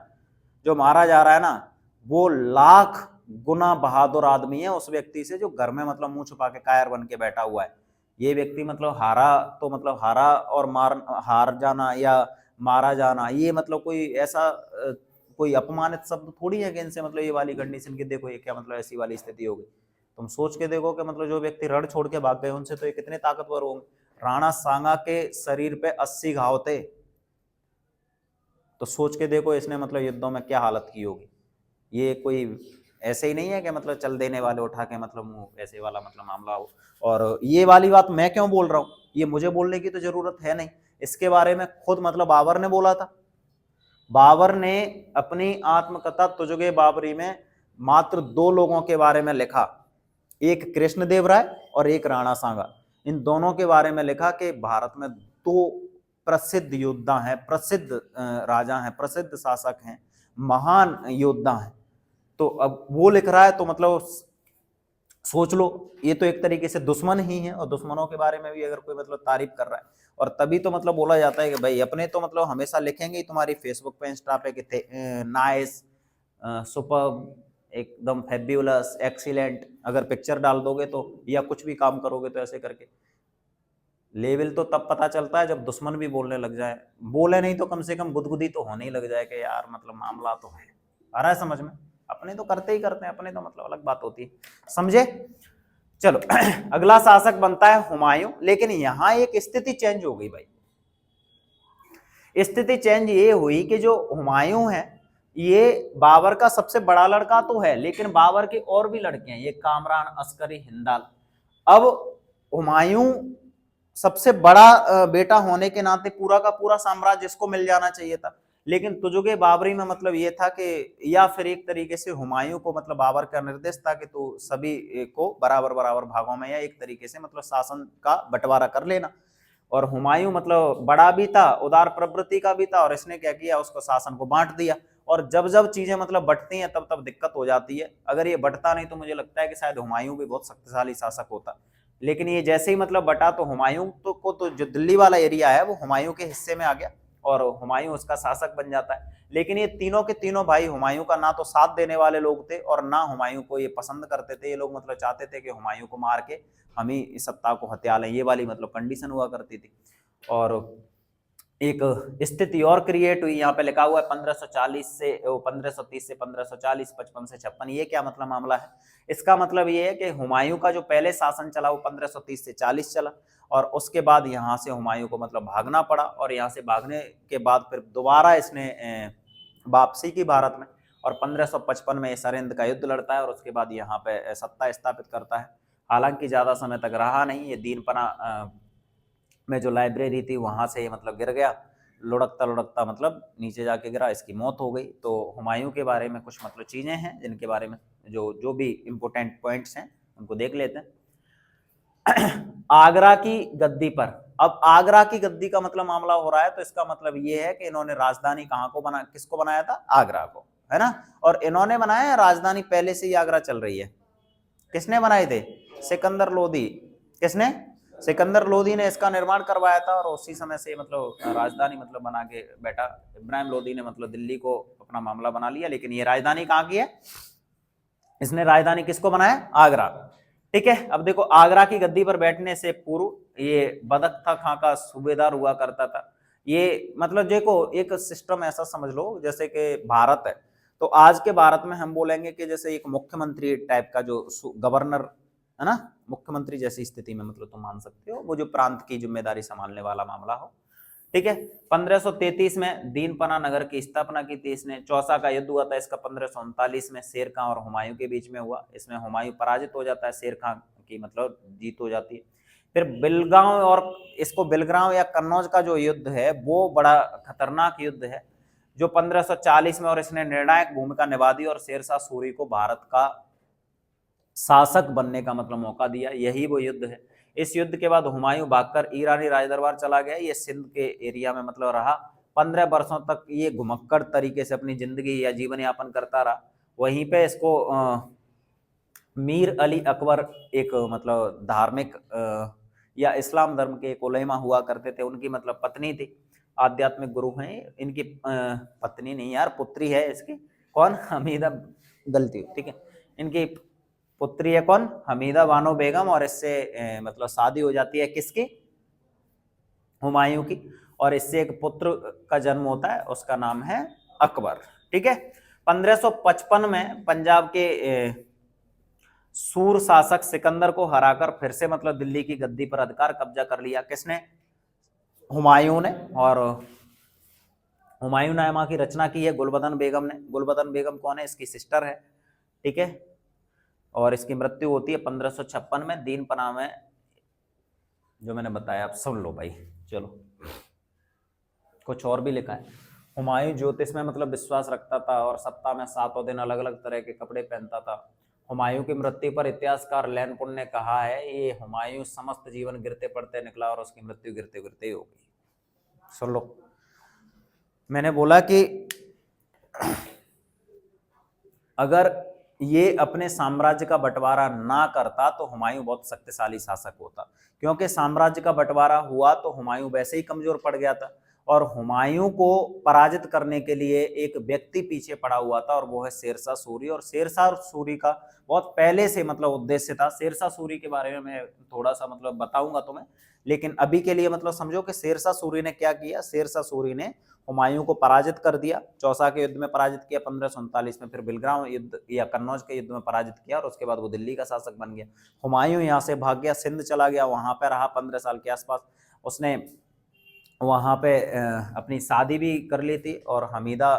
जो मारा जा रहा है ना, वो लाख गुना बहादुर आदमी है उस व्यक्ति से जो घर में मतलब मुंह छुपा के कायर बन के बैठा हुआ है। ये व्यक्ति मतलब हारा तो मतलब हारा, और हार जाना या मारा जाना, ये मतलब कोई ऐसा कोई अपमानित शब्द थोड़ी है कि इनसे मतलब ये वाली कंडीशन की देखो ये क्या मतलब ऐसी वाली स्थिति हो गई। तुम सोच के देखो कि मतलब जो व्यक्ति रण छोड़ के भाग गए उनसे तो ये कितने ताकतवर होंगे। राणा सांगा के शरीर पे 80 घाव थे, तो सोच के देखो इसने मतलब युद्धों में क्या हालत की होगी। ये कोई ऐसे ही नहीं है कि मतलब चल देने वाले उठा के मतलब मुंह ऐसे वाला मतलब मामला हो। और ये वाली बात मैं क्यों बोल रहा हूँ, ये मुझे बोलने की तो जरूरत है नहीं, इसके बारे में खुद मतलब बाबर ने बोला था। बाबर ने अपनी आत्मकथा तुझगे बाबरी में मात्र 2 लोगों के बारे में लिखा, एक कृष्णदेव राय और एक राणा सांगा। इन दोनों के बारे में लिखा कि भारत में 2 प्रसिद्ध योद्धा हैं, प्रसिद्ध राजा हैं, प्रसिद्ध शासक हैं, महान योद्धा हैं। तो अब वो लिख रहा है तो मतलब सोच लो, ये तो एक तरीके से दुश्मन ही है, और दुश्मनों के बारे में भी अगर कोई मतलब तारीफ कर रहा है, और तभी तो मतलब बोला जाता है कि भाई अपने तो मतलब हमेशा लिखेंगे ही तुम्हारी फेसबुक पे, इंस्टा पे कि नाइस, सुपर, एकदम फेब्यूलस, एक्सीलेंट। अगर पिक्चर डाल दोगे तो या कुछ भी काम करोगे तो ऐसे करके, लेवल तो तब पता चलता है जब दुश्मन भी बोलने लग जाए। बोले नहीं तो कम से कम गुदगुदी तो होने ही लग जाए कि यार मतलब मामला तो है। आ रहा है समझ में? अपने तो करते ही करते हैं, अपने तो मतलब अलग बात होती है, समझे। चलो अगला शासक बनता है हुमायूं। लेकिन यहां एक स्थिति चेंज हो गई भाई। स्थिति चेंज ये हुई कि जो हुमायूं है, ये बाबर का सबसे बड़ा लड़का तो है, लेकिन बाबर के और भी लड़के हैं, ये कामरान, अस्करी, हिंदाल। अब हुमायूं सबसे बड़ा बेटा होने के नाते पूरा का पूरा साम्राज्य इसको मिल जाना चाहिए था। लेकिन तुजुगे बाबरी में मतलब ये था कि, या फिर एक तरीके से हुमायूं को मतलब बाबर का निर्देश था कि तू सभी को बराबर बराबर भागों में या एक तरीके से मतलब शासन का बंटवारा कर लेना। और हुमायूं मतलब बड़ा भी था, उदार प्रवृत्ति का भी था, और इसने क्या किया, उसको शासन को बांट दिया। और जब जब चीजें मतलब बंटती हैं तब तब दिक्कत हो जाती है। अगर ये बंटता नहीं तो मुझे लगता है कि शायद हुमायूं भी बहुत शक्तिशाली शासक होता। लेकिन ये जैसे ही मतलब बटा तो हुमायूं तो जो दिल्ली वाला एरिया है वो हुमायूं के हिस्से में आ गया, और हुमायूं उसका शासक बन जाता है। लेकिन ये तीनों के तीनों भाई हुमायूं का ना तो साथ देने वाले लोग थे, और ना हुमायूं को ये पसंद करते थे। ये लोग मतलब चाहते थे कि हुमायूं को मार के हम ही इस सत्ता को हत्या लें, ये वाली मतलब कंडीशन हुआ करती थी। और एक स्थिति और क्रिएट हुई, यहाँ पे लिखा हुआ है 1540 से 1530 से 1540, 55 से 56। ये क्या मतलब मामला है, इसका मतलब ये है कि हुमायूं का जो पहले शासन चला वो 1530 से 40 चला, और उसके बाद यहाँ से हुमायूं को मतलब भागना पड़ा, और यहाँ से भागने के बाद फिर दोबारा इसने वापसी की भारत में, और 1555 में सरिंद का युद्ध लड़ता है, और उसके बाद यहाँ पे सत्ता स्थापित करता है। हालांकि ज्यादा समय तक रहा नहीं, ये दीनपना में जो लाइब्रेरी थी वहां से मतलब गिर गया, लुढ़कता लुढ़कता मतलब नीचे जाके गिरा, इसकी मौत हो गई। तो हुमायूं के बारे में कुछ मतलब चीजें हैं जिनके बारे में जो जो भी इम्पोर्टेंट पॉइंट्स हैं उनको देख लेते हैं। आगरा की गद्दी पर, अब आगरा की गद्दी का मतलब मामला हो रहा है, तो इसका मतलब ये है कि इन्होंने राजधानी कहाँ को बना, किसको बनाया था, आगरा को, है ना। और इन्होंने बनाया, राजधानी पहले से ही आगरा चल रही है। किसने बनाए थे, सिकंदर लोदी। किसने, सिकंदर लोदी ने इसका निर्माण करवाया था और उसी समय से मतलब राजधानी मतलब बना के बैठा। इब्राहिम लोदी ने मतलब दिल्ली को अपना मामला बना लिया, लेकिन ये राजधानी कहाँ की है, इसने राजधानी किसको बनाया, आगरा। ठीक है, अब देखो आगरा की गद्दी पर बैठने से पूर्व ये बदख्ता खां का सूबेदार हुआ करता था। ये मतलब देखो एक सिस्टम ऐसा समझ लो जैसे कि भारत है, तो आज के भारत में हम बोलेंगे कि जैसे एक मुख्यमंत्री टाइप का जो गवर्नर है ना, मुख्यमंत्री जैसी स्थिति में मतलब तुम मान सकते हो, वो जो प्रांत की जिम्मेदारी संभालने वाला मामला हो। ठीक है, 1533 में दीनपना नगर की स्थापना की थी इसने। चौसा का युद्ध हुआ था इसका 1539 में शेर खां और हुमायूं के बीच में हुआ। इसमें हुमायूं पराजित हो जाता है, शेर खां की मतलब जीत हो जाती है। फिर बिलगांव और इसको बिलगांव या कन्नौज का जो युद्ध है वो बड़ा खतरनाक युद्ध है जो 1540 में, और इसने निर्णायक भूमिका निभा दी और शेरशाह सूरी को भारत का शासक बनने का मतलब मौका दिया। यही वो युद्ध है। इस युद्ध के बाद हुमायूं भागकर ईरानी राजदरबार चला गया। ये सिंध के एरिया में मतलब रहा। 15 वर्षों तक ये घुमक्कड़ तरीके से अपनी जिंदगी या जीवन यापन करता रहा। वहीं पे इसको मीर अली अकबर एक मतलब धार्मिक या इस्लाम धर्म के एक उलेमा हुआ करते थे, उनकी मतलब पत्नी थी, आध्यात्मिक गुरु हैं इनकी, पत्नी नहीं यार पुत्री है इसकी, कौन, हमीदा, गलती, ठीक है, इनकी पुत्री है कौन, हमीदा बानो बेगम, और इससे मतलब शादी हो जाती है किसकी, हुमायूं की, और इससे एक पुत्र का जन्म होता है, उसका नाम है अकबर। ठीक है, 1555 में पंजाब के सूर शासक सिकंदर को हराकर फिर से मतलब दिल्ली की गद्दी पर अधिकार कब्जा कर लिया। किसने, हुमायूं ने। और हुमायूं नामा की रचना की है गुलबदन बेगम ने। गुलबदन बेगम कौन है, इसकी सिस्टर है। ठीक है, और इसकी मृत्यु होती है 1556 में दीनपना में, जो मैंने बताया, आप सुन लो भाई। चलो, कुछ और भी लिखा है। हुमायूं ज्योतिष में मतलब विश्वास रखता था और सप्ताह में 7 दिन अलग अलग तरह के कपड़े पहनता था। हुमायूं की मृत्यु पर इतिहासकार लैनपुन ने कहा है ये हुमायूं समस्त जीवन गिरते पड़ते निकला और उसकी मृत्यु गिरते गिरते ही हो गई। सुन लो, मैंने बोला कि अगर ये अपने साम्राज्य का बंटवारा ना करता तो हुमायूं बहुत शक्तिशाली शासक होता, क्योंकि साम्राज्य का बंटवारा हुआ तो हुमायूं वैसे ही कमजोर पड़ गया था, और हुमायूं को पराजित करने के लिए एक व्यक्ति पीछे पड़ा हुआ था और वो है शेरशाह सूरी। और शेरशाह सूरी का बहुत पहले से मतलब उद्देश्य था। शेरशाह सूरी के बारे में मैं थोड़ा सा मतलब बताऊंगा तुम्हें, लेकिन अभी के लिए मतलब समझो कि शेरशाह सूरी ने क्या किया। शेरशाह सूरी ने हुमायूं को पराजित कर दिया, चौसा के युद्ध में पराजित किया 1539 में, फिर बिलग्राम युद्ध या कन्नौज के युद्ध में पराजित किया, और उसके बाद वो दिल्ली का शासक बन गया। हुमायूं यहाँ से भाग गया, सिंध चला गया, वहां पर रहा 15 साल के आसपास। उसने वहां पे अपनी शादी भी कर ली थी, और हमीदा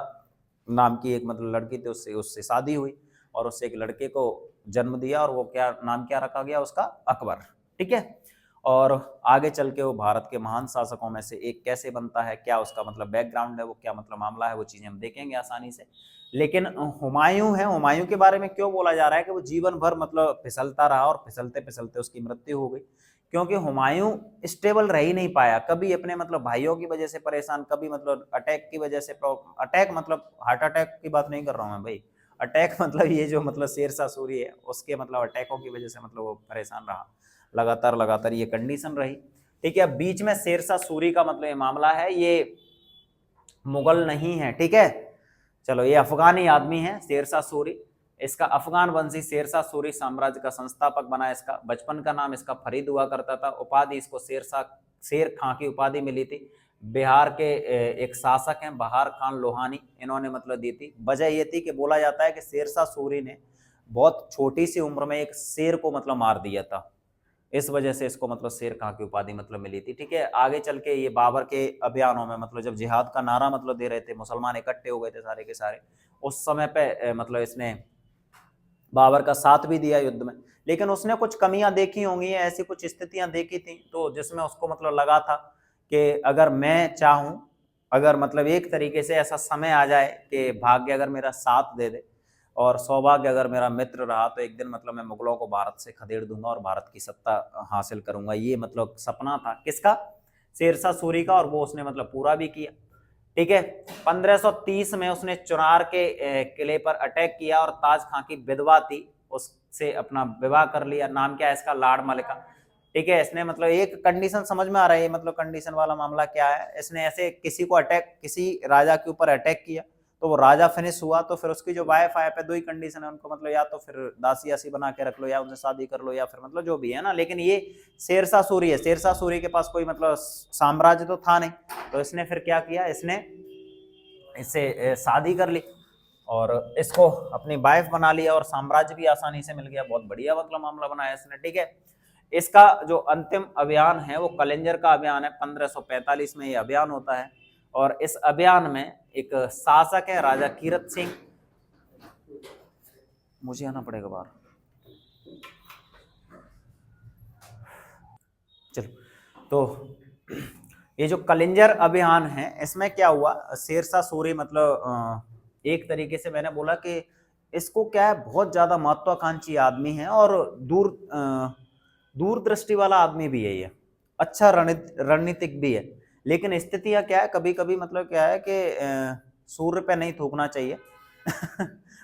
नाम की एक मतलब लड़की थी, उससे उससे शादी हुई और उससे एक लड़के को जन्म दिया, और वो क्या नाम क्या रखा गया उसका, अकबर। ठीक है, और आगे चल के वो भारत के महान शासकों में से एक कैसे बनता है, क्या उसका मतलब बैकग्राउंड है, वो क्या मतलब मामला है, वो चीजें हम देखेंगे आसानी से। लेकिन हुमायूं है, हुमायूं के बारे में क्यों बोला जा रहा है कि वो जीवन भर मतलब फिसलता रहा और फिसलते फिसलते उसकी मृत्यु हो गई, क्योंकि हुमायूं स्टेबल रह ही नहीं पाया। कभी अपने मतलब भाइयों की वजह से परेशान, कभी मतलब अटैक की वजह से, अटैक मतलब हार्ट अटैक की बात नहीं कर रहा हूं मैं भाई, अटैक मतलब ये जो मतलब शेरशाह सूरी है उसके मतलब अटैकों की वजह से मतलब वो परेशान रहा, लगातार लगातार ये कंडीशन रही। ठीक है, बीच में शेरशाह सूरी का मतलब ये मामला है, ये मुगल नहीं है। ठीक है, चलो, ये अफगानी आदमी है शेरशाह सूरी। इसका अफगान वंशी शेरशाह सूरी साम्राज्य का संस्थापक बना। इसका बचपन का नाम इसका फरीद हुआ करता था। उपाधि इसको शेर खां की उपाधि मिली थी। बिहार के एक शासक हैं बहार खान लोहानी, इन्होंने मतलब दी थी। वजह ये थी कि बोला जाता है कि शेरशाह सूरी ने बहुत छोटी सी उम्र में एक शेर को मतलब मार दिया था, इस वजह से इसको मतलब शेर खां की उपाधि मतलब मिली थी। ठीक है, आगे चल के ये बाबर के अभियानों में मतलब जब जिहाद का नारा मतलब दे रहे थे, मुसलमान इकट्ठे हो गए थे सारे के सारे, उस समय पे मतलब इसने बाबर का साथ भी दिया युद्ध में। लेकिन उसने कुछ कमियां देखी होंगी, ऐसी कुछ स्थितियां देखी थी, तो जिसमें उसको मतलब लगा था कि अगर मैं चाहूं, अगर मतलब एक तरीके से ऐसा समय आ जाए कि भाग्य अगर मेरा साथ दे दे और सौभाग्य अगर मेरा मित्र रहा, तो एक दिन मतलब मैं मुगलों को भारत से खदेड़ दूंगा और भारत की सत्ता हासिल करूंगा। ये मतलब सपना था किसका, शेरशाह सूरी का, और वो उसने मतलब पूरा भी किया। ठीक है, 1530 में उसने चुनार के किले पर अटैक किया और ताज खां की विधवा थी उससे अपना विवाह कर लिया। नाम क्या है इसका, लाड़ मलिका। ठीक है। इसने मतलब एक कंडीशन समझ में आ रहा है, मतलब कंडीशन वाला मामला क्या है, इसने ऐसे किसी को अटैक, किसी राजा के ऊपर अटैक किया, तो वो राजा फिनिश हुआ, तो फिर उसकी जो वाइफ आया पे, दो ही कंडीशन है उनको, मतलब या तो फिर दासी आसी बना के रख लो, या उनसे शादी कर लो, या फिर मतलब जो भी है ना। लेकिन ये शेरशाह सूरी है, शेरशाह सूरी के पास कोई मतलब साम्राज्य तो था नहीं, तो इसने फिर क्या किया, इसने इससे शादी कर ली और इसको अपनी वाइफ बना लिया, और साम्राज्य भी आसानी से मिल गया। बहुत बढ़िया मतलब मामला बनाया इसने, ठीक है। इसका जो अंतिम अभियान है वो कलिंजर का अभियान है, 1545 में ये अभियान होता है। और इस अभियान में एक शासक है राजा कीरत सिंह, मुझे आना पड़ेगा बाहर, चलो। तो ये जो कलिंजर अभियान है, इसमें क्या हुआ, शेरशाह सूरी मतलब एक तरीके से मैंने बोला कि इसको क्या है, बहुत ज्यादा महत्वाकांक्षी आदमी है और दूरदृष्टि वाला आदमी भी है ये, अच्छा रणनीतिक भी है। लेकिन स्थितियां क्या है, कभी कभी मतलब क्या है कि सूर्य पे नहीं थूकना चाहिए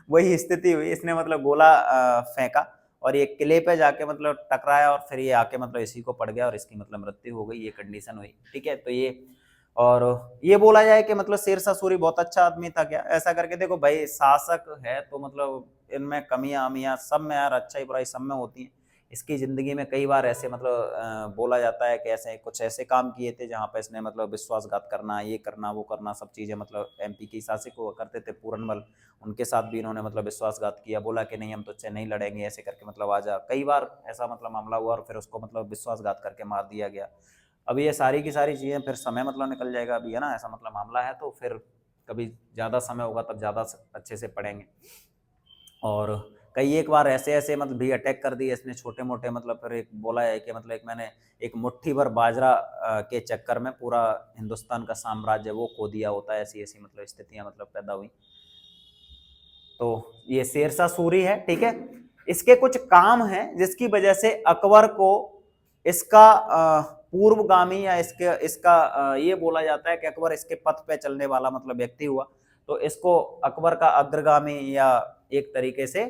वही स्थिति हुई, इसने मतलब गोला फेंका और ये किले पे जाके मतलब टकराया, और फिर ये आके मतलब इसी को पड़ गया और इसकी मतलब मृत्यु हो गई, ये कंडीशन हुई, ठीक है। तो ये, और ये बोला जाए कि मतलब शेरशाह सूरी बहुत अच्छा आदमी था क्या, ऐसा करके देखो भाई, शासक है तो मतलब इनमें कमियां अमियां सब में यार, अच्छाई बुराई सब में होती है। इसकी जिंदगी में कई बार ऐसे मतलब बोला जाता है कि ऐसे कुछ ऐसे काम किए थे जहाँ पे इसने मतलब विश्वासघात करना, ये करना वो करना, सब चीजें, मतलब एमपी की शासक हुआ करते थे पूरनमल, उनके साथ भी इन्होंने मतलब विश्वासघात किया, बोला कि नहीं हम तुझसे नहीं लड़ेंगे, ऐसे करके मतलब आजा, कई बार ऐसा मतलब मामला हुआ और फिर उसको मतलब विश्वासघात करके मार दिया गया। अभी ये सारी की सारी चीजें फिर समय मतलब निकल जाएगा अभी, है ना, ऐसा मतलब मामला है, तो फिर कभी ज्यादा समय होगा तब ज्यादा अच्छे से पढ़ेंगे। और कई एक बार ऐसे ऐसे मतलब भी अटैक कर दिए इसने छोटे मोटे, मतलब फिर एक बोला है कि मतलब एक मैंने एक मुट्ठी भर बाजरा के चक्कर में पूरा हिंदुस्तान का साम्राज्य वो खो दिया होता है, ऐसी ऐसी मतलब स्थितियां मतलब पैदा हुई। तो ये शेरशाह सूरी है, ठीक है। इसके कुछ काम हैं जिसकी वजह से अकबर को इसका पूर्वगामी या इसके इसका ये बोला जाता है कि अकबर इसके पथ पे चलने वाला मतलब व्यक्ति हुआ, तो इसको अकबर का अग्रगामी या एक तरीके से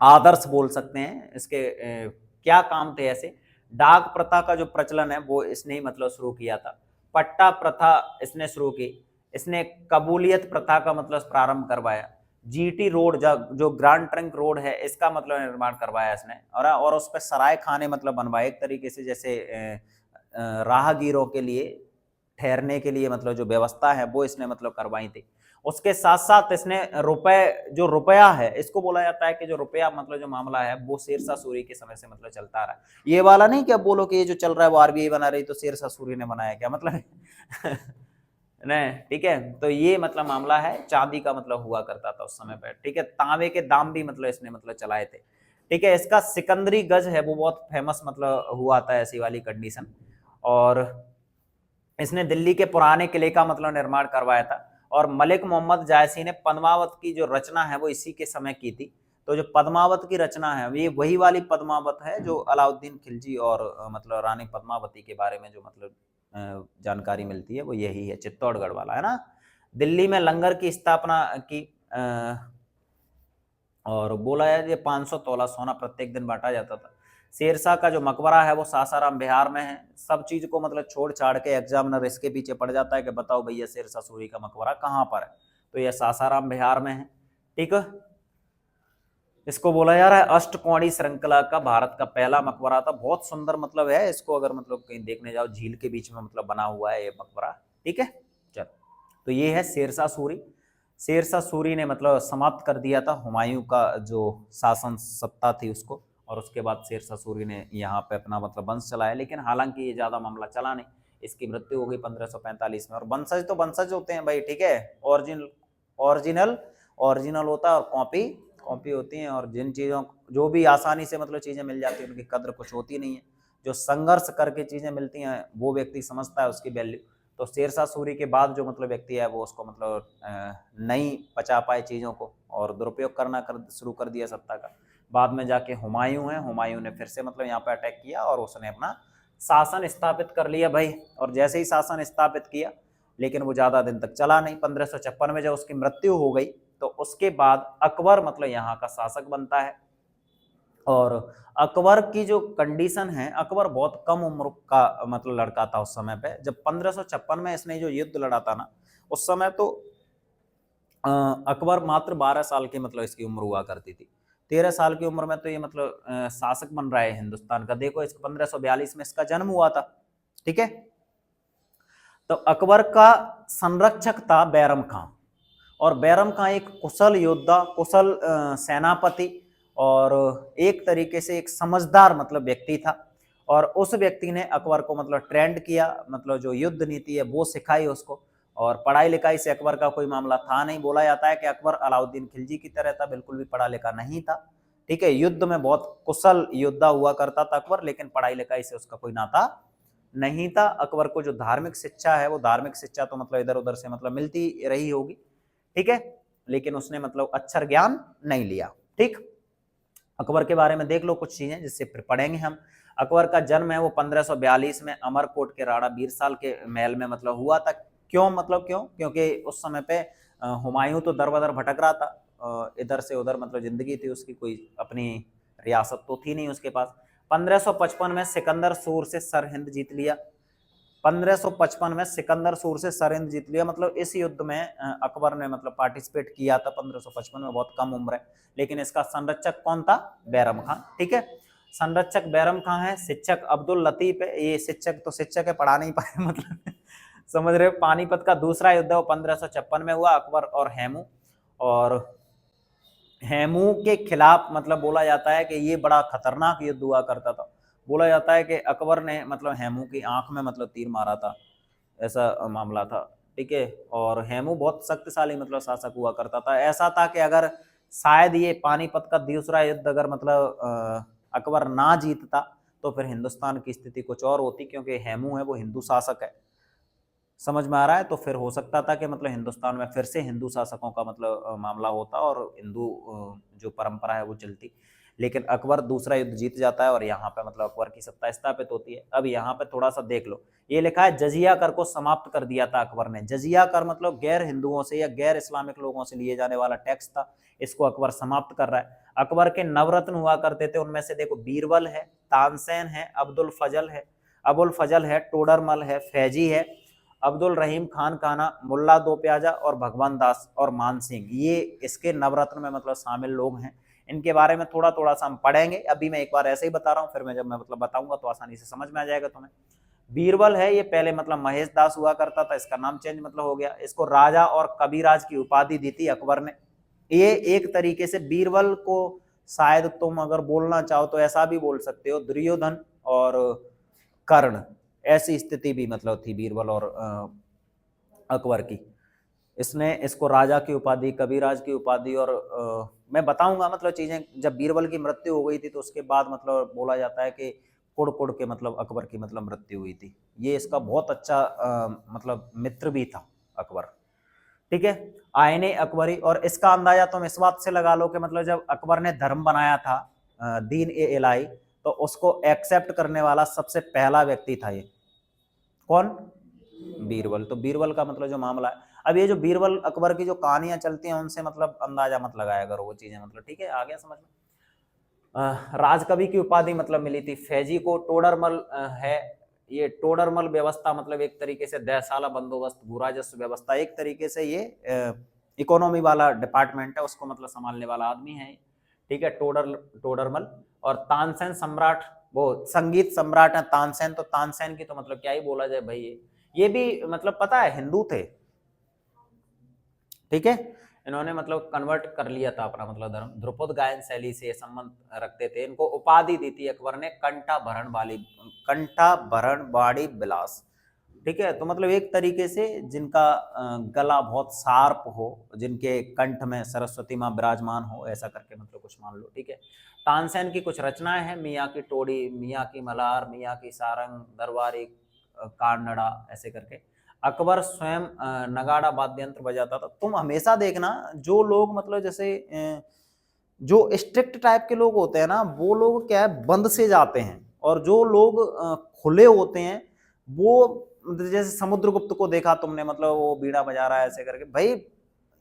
आदर्श बोल सकते हैं। इसके क्या काम थे ऐसे, डाक प्रथा का जो प्रचलन है वो इसने ही मतलब शुरू किया था, पट्टा प्रथा इसने शुरू की, इसने कबूलियत प्रथा का मतलब प्रारंभ करवाया, जीटी रोड जो ग्रांड ट्रंक रोड है इसका मतलब निर्माण करवाया इसने, और उस पर सराय खाने मतलब बनवाए, एक तरीके से जैसे राहगीरों के लिए ठहरने के लिए मतलब जो व्यवस्था है वो इसने मतलब करवाई थी। उसके साथ साथ इसने जो रुपया है, इसको बोला जाता है कि जो रुपया मतलब जो मामला है वो शेरशाह सूरी के समय से मतलब चलता रहा। ये वाला नहीं क्या बोलो कि ये जो चल रहा है वो आरबीआई बना रही तो शेरशाह सूरी ने बनाया, क्या मतलब नहीं, ठीक है। तो ये मतलब मामला है, चांदी का मतलब हुआ करता था उस समय पर, ठीक है। तांबे के दाम भी मतलब इसने मतलब चलाए थे, ठीक है। इसका सिकंदरी गज है वो बहुत फेमस मतलब हुआ था, ऐसी वाली कंडीशन। और इसने दिल्ली के पुराने किले का मतलब निर्माण करवाया था, और मलिक मोहम्मद जायसी ने पद्मावत की जो रचना है वो इसी के समय की थी। तो जो पद्मावत की रचना है ये वही वाली पद्मावत है जो अलाउद्दीन खिलजी और मतलब रानी पद्मावती के बारे में जो मतलब जानकारी मिलती है वो यही है, चित्तौड़गढ़ वाला, है ना। दिल्ली में लंगर की स्थापना की, और बोला है ये 500 तोला सोना प्रत्येक दिन बांटा जाता था। शेरशाह का जो मकबरा है वो सासाराम बिहार में है। सब चीज को मतलब छोड़ छाड़ के एग्जामिनर इसके पीछे पड़ जाता है कि बताओ भैया शेरशाह सूरी का मकबरा कहाँ पर है, तो ये सासाराम बिहार में है, ठीक है। इसको बोला जा रहा है अष्टकोणीय श्रृंखला का भारत का पहला मकबरा था, बहुत सुंदर मतलब है, इसको अगर मतलब कहीं देखने जाओ झील के बीच में मतलब बना हुआ है ये मकबरा, ठीक है। चलो, तो ये है शेरशाह सूरी। शेरशाह सूरी ने मतलब समाप्त कर दिया था हुमायूं का जो शासन सत्ता थी उसको, और उसके बाद शेरशाह सूरी ने यहाँ पे अपना मतलब वंश चलाया, लेकिन हालांकि ये ज्यादा मामला चला नहीं, इसकी मृत्यु हो गई 1545 में। और वंशज तो वंशज होते हैं भाई, ठीक है, ओरिजिनल ओरिजिनल ओरिजिनल होता है और कॉपी कॉपी होती हैं, और जिन चीज़ों जो भी आसानी से मतलब चीज़ें मिल जाती हैं उनकी कद्र कुछ होती नहीं है, जो संघर्ष करके चीज़ें मिलती हैं वो व्यक्ति समझता है उसकी वैल्यू। तो शेरशाह सूरी के बाद जो मतलब व्यक्ति है वो उसको मतलब नहीं पचा पाए चीज़ों को और दुरुपयोग करना शुरू कर दिया सत्ता का। बाद में जाके हुमायूं है, हुमायूं ने फिर से मतलब यहाँ पे अटैक किया और उसने अपना शासन स्थापित कर लिया भाई। और जैसे ही शासन स्थापित किया, लेकिन वो ज़्यादा दिन तक चला नहीं, 1556 में जब उसकी मृत्यु हो गई तो उसके बाद अकबर मतलब यहाँ का शासक बनता है। और अकबर की जो कंडीशन है, अकबर बहुत कम उम्र का मतलब लड़का था उस समय पे। जब 1556 में इसने जो युद्ध लड़ा था ना, उस समय तो अकबर मात्र 12 साल की मतलब इसकी उम्र हुआ करती थी। 13 साल की उम्र में तो ये मतलब शासक बन रहा है हिंदुस्तान का। देखो, इसको 1542 में इसका जन्म हुआ था। ठीक है, तो अकबर का संरक्षक था बैरम खां, और बैरम खां एक कुशल योद्धा, कुशल सेनापति और एक तरीके से एक समझदार मतलब व्यक्ति था। और उस व्यक्ति ने अकबर को मतलब ट्रेंड किया, मतलब जो युद्ध नीति है वो सिखाई उसको। और पढ़ाई लिखाई से अकबर का कोई मामला था नहीं। बोला जाता है कि अकबर अलाउद्दीन खिलजी की तरह था, बिल्कुल भी पढ़ा लिखा नहीं था। ठीक है, युद्ध में बहुत कुशल योद्धा हुआ करता था अकबर, लेकिन पढ़ाई लिखाई से उसका कोई नाता नहीं था। अकबर को जो धार्मिक शिक्षा है, वो धार्मिक शिक्षा तो मतलब इधर उधर से मतलब मिलती रही होगी। ठीक है, लेकिन उसने मतलब अक्षर ज्ञान नहीं लिया। ठीक, अकबर के बारे में देख लो कुछ चीजें जिससे फिर पढ़ेंगे हम। अकबर का जन्म है वो 1542 में अमरकोट के राणा बीरसाल के महल में मतलब हुआ था। क्यों, मतलब क्यों? क्योंकि उस समय पे हुमायूं तो दर बदर भटक रहा था, इधर से उधर मतलब जिंदगी थी उसकी, कोई अपनी रियासत तो थी नहीं उसके पास। 1555 में सिकंदर सूर से सरहिंद जीत लिया। 1555 में सिकंदर सूर से सरहिंद जीत लिया। मतलब इस युद्ध में अकबर ने मतलब पार्टिसिपेट किया था 1555 में, बहुत कम उम्र है। लेकिन इसका संरक्षक कौन था? बैरम खां। ठीक है, संरक्षक बैरम खां है। शिक्षक अब्दुल लतीफ है। ये शिक्षक तो शिक्षक है, पढ़ा नहीं पाए मतलब समझ रहे हो। पानीपत का दूसरा युद्ध है वो 1556 में हुआ, अकबर और हेमू। और हेमू के खिलाफ मतलब बोला जाता है कि ये बड़ा खतरनाक युद्ध हुआ करता था। बोला जाता है कि अकबर ने मतलब हेमू की आंख में मतलब तीर मारा था, ऐसा मामला था। ठीक है, और हेमू बहुत शक्तिशाली मतलब शासक हुआ करता था। ऐसा था कि अगर शायद ये पानीपत का दूसरा युद्ध अगर मतलब अकबर ना जीतता तो फिर हिंदुस्तान की स्थिति कुछ और होती, क्योंकि हेमू है वो हिंदू शासक है। समझ में आ रहा है? तो फिर हो सकता था कि मतलब हिंदुस्तान में फिर से हिंदू शासकों का मतलब मामला होता और हिंदू जो परंपरा है वो चलती। लेकिन अकबर दूसरा युद्ध जीत जाता है और यहाँ पे मतलब अकबर की सत्ता स्थापित होती है। अब यहाँ पे थोड़ा सा देख लो, ये लिखा है जजिया कर को समाप्त कर दिया था अकबर ने। जजिया कर मतलब गैर हिंदुओं से या गैर इस्लामिक लोगों से लिए जाने वाला टैक्स था, इसको अकबर समाप्त कर रहा है। अकबर के नवरत्न हुआ करते थे, उनमें से देखो बीरबल है, तानसेन है, अबुल फजल है, टोडरमल है, फैजी है, अब्दुल रहीम खान काना, मुल्ला दो प्याजा और भगवान दास और मान सिंह, ये इसके नवरत्न में मतलब शामिल लोग हैं। इनके बारे में थोड़ा थोड़ा सा हम पढ़ेंगे। अभी मैं एक बार ऐसे ही बता रहा हूँ, फिर मैं जब मैं मतलब बताऊंगा तो आसानी से समझ में आ जाएगा तुम्हें। बीरबल है, ये पहले मतलब महेश दास हुआ करता था, इसका नाम चेंज मतलब हो गया। इसको राजा और कबीराज की उपाधि दी थी अकबर ने। ये एक तरीके से बीरबल को शायद तुम अगर बोलना चाहो तो ऐसा भी बोल सकते हो, दुर्योधन और कर्ण, ऐसी स्थिति भी मतलब थी बीरबल और अकबर की। इसने इसको राजा की उपाधि, कबीराज की उपाधि और मैं बताऊंगा मतलब चीजें। जब बीरबल की मृत्यु हो गई थी तो उसके बाद मतलब बोला जाता है कि कुड़ कुड़ के मतलब अकबर की मतलब मृत्यु हुई थी। ये इसका बहुत अच्छा मतलब मित्र भी था अकबर। ठीक है, आयने अकबरी, और इसका अंदाजा तुम इस बात से लगा लो कि मतलब जब अकबर ने धर्म बनाया था दीन ए इलाही, तो उसको एक्सेप्ट करने वाला सबसे पहला व्यक्ति था ये। कौन? बीरबल। तो बीरबल का मतलब जो मामला है, अब ये जो बीरबल अकबर की जो कहानियां चलती हैं उनसे मतलब अंदाजा मत लगाया करो वो चीजें, मतलब ठीक है, आ गया समझ में। राजकवि की उपाधि मतलब मिली थी फैजी को। टोडरमल है, ये टोडरमल व्यवस्था मतलब एक तरीके से दहसाला बंदोबस्त, भू राजस्व व्यवस्था, एक तरीके से ये इकोनॉमी वाला डिपार्टमेंट है, उसको मतलब संभालने वाला आदमी है। ठीक है, टोडरमल। और तानसेन सम्राट, वो संगीत सम्राट है तानसेन। तो तानसेन की तो मतलब क्या ही बोला जाए भाई, ये भी मतलब पता है हिंदू थे। ठीक है, इन्होंने मतलब कन्वर्ट कर लिया था अपना मतलब धर्म, ध्रुपद गायन शैली से संबंध रखते थे। इनको उपाधि दी थी अकबर ने कंठा भरण बाड़ी बिलास। ठीक है, तो मतलब एक तरीके से जिनका गला बहुत शार्प हो, जिनके कंठ में सरस्वती माँ विराजमान हो, ऐसा करके मतलब कुछ मान लो। ठीक है, तानसेन की कुछ रचनाएं हैं, मियाँ की टोड़ी, मियाँ की मलार, मियाँ की सारंग, दरबारी कानड़ा, ऐसे करके। अकबर स्वयं नगाड़ा वाद्य यंत्र बजाता था। तुम हमेशा देखना, जो लोग मतलब जैसे जो स्ट्रिक्ट टाइप के लोग होते हैं ना, वो लोग क्या है बंद से जाते हैं, और जो लोग खुले होते हैं वो, जैसे समुद्रगुप्त को देखा तुमने, मतलब वो बीड़ा बजा रहा है ऐसे करके। भाई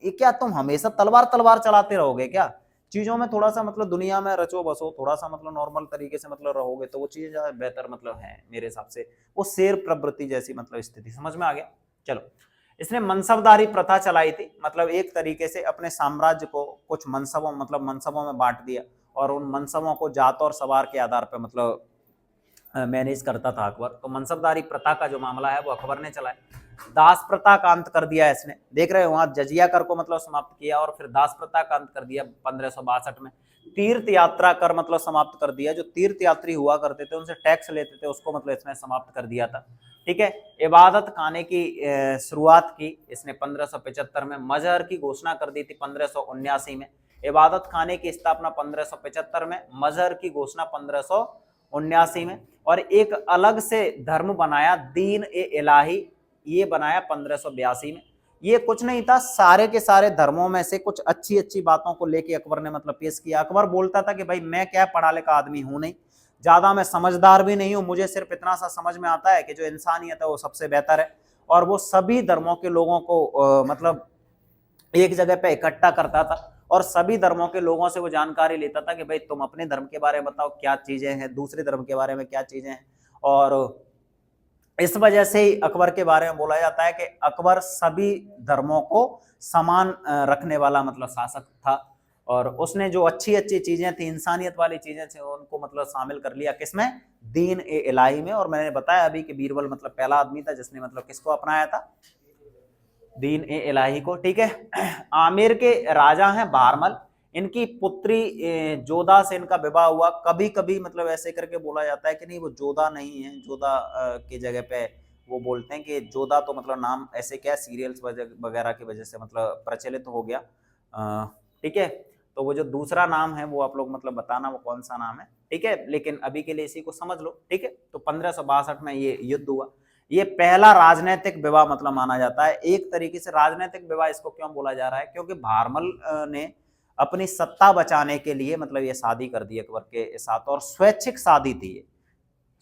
ये क्या तुम हमेशा तलवार तलवार चलाते रहोगे क्या? चीजों में थोड़ा सा मतलब दुनिया में रचो बसो, थोड़ा सा मतलब नॉर्मल तरीके से मतलब रहोगे तो वो चीजें ज्यादा बेहतर मतलब है मेरे हिसाब से। वो शेर प्रवृत्ति जैसी मतलब स्थिति, समझ में आ गया। चलो, इसने मनसबदारी प्रथा चलाई थी, मतलब एक तरीके से अपने साम्राज्य को कुछ मनसबों मतलब मनसबों में बांट दिया और उन मनसबों को जात और सवार के आधार पर मतलब मैनेज करता था अकबर। तो मनसबदारी प्रथा का जो मामला है वो अकबर ने चलाया। दास प्रथा का अंत कर दिया इसने, देख रहे हो वहां जजिया कर को मतलब समाप्त किया और फिर दास प्रथा का अंत कर दिया 1562 में। तीर्थ यात्रा कर मतलब समाप्त कर दिया, जो तीर्थ यात्री हुआ करते थे उनसे टैक्स लेते थे उसको मतलब इसने समाप्त कर दिया था। ठीक है, इबादत खाने की शुरुआत की इसने 1575 में, मजहर की घोषणा कर दी थी 1579 में। इबादत खाने की स्थापना 1575 में, मजहर की घोषणा 1579 में, और एक अलग से धर्म बनाया दीन ए इलाही, ये बनाया 1582 में। ये कुछ नहीं था, सारे के सारे धर्मों में से कुछ अच्छी अच्छी बातों को लेके अकबर ने मतलब पेश किया। अकबर बोलता था कि भाई मैं क्या पढ़ा लिखा आदमी हूं नहीं, ज्यादा मैं समझदार भी नहीं हूं, मुझे सिर्फ इतना सा समझ में आता है कि जो इंसानियत है वो सबसे बेहतर है। और वो सभी धर्मों के लोगों को मतलब एक जगह पे इकट्ठा करता था और सभी धर्मों के लोगों से वो जानकारी लेता था कि भाई तुम अपने धर्म के बारे में बताओ क्या चीजें हैं, दूसरे धर्म के बारे में क्या चीजें हैं। और इस वजह से ही अकबर के बारे में बोला जाता है कि अकबर सभी धर्मों को समान रखने वाला मतलब शासक था। और उसने जो अच्छी अच्छी चीजें थी, इंसानियत वाली चीजें थी, उनको मतलब शामिल कर लिया किसमें, दीन ए इलाही में। और मैंने बताया अभी कि बीरबल मतलब पहला आदमी था जिसने मतलब किसको अपनाया था, दीन ए इलाही को। ठीक है, आमेर के राजा हैं बारमल, इनकी पुत्री जोधा से इनका विवाह हुआ। कभी कभी मतलब ऐसे करके बोला जाता है कि नहीं वो जोधा नहीं है, जोधा की जगह पे वो बोलते हैं कि जोधा तो मतलब नाम ऐसे क्या सीरियल्स वगैरह की वजह से मतलब प्रचलित हो गया। ठीक है, तो वो जो दूसरा नाम है वो आप लोग मतलब बताना वो कौन सा नाम है। ठीक है, लेकिन अभी के लिए इसी को समझ लो। ठीक है, तो 1562 में ये युद्ध हुआ। ये पहला राजनीतिक विवाह मतलब माना जाता है। एक तरीके से राजनीतिक विवाह इसको क्यों बोला जा रहा है, क्योंकि भारमल ने अपनी सत्ता बचाने के लिए मतलब ये शादी कर दी अकबर के साथ, और स्वैच्छिक शादी थी ये।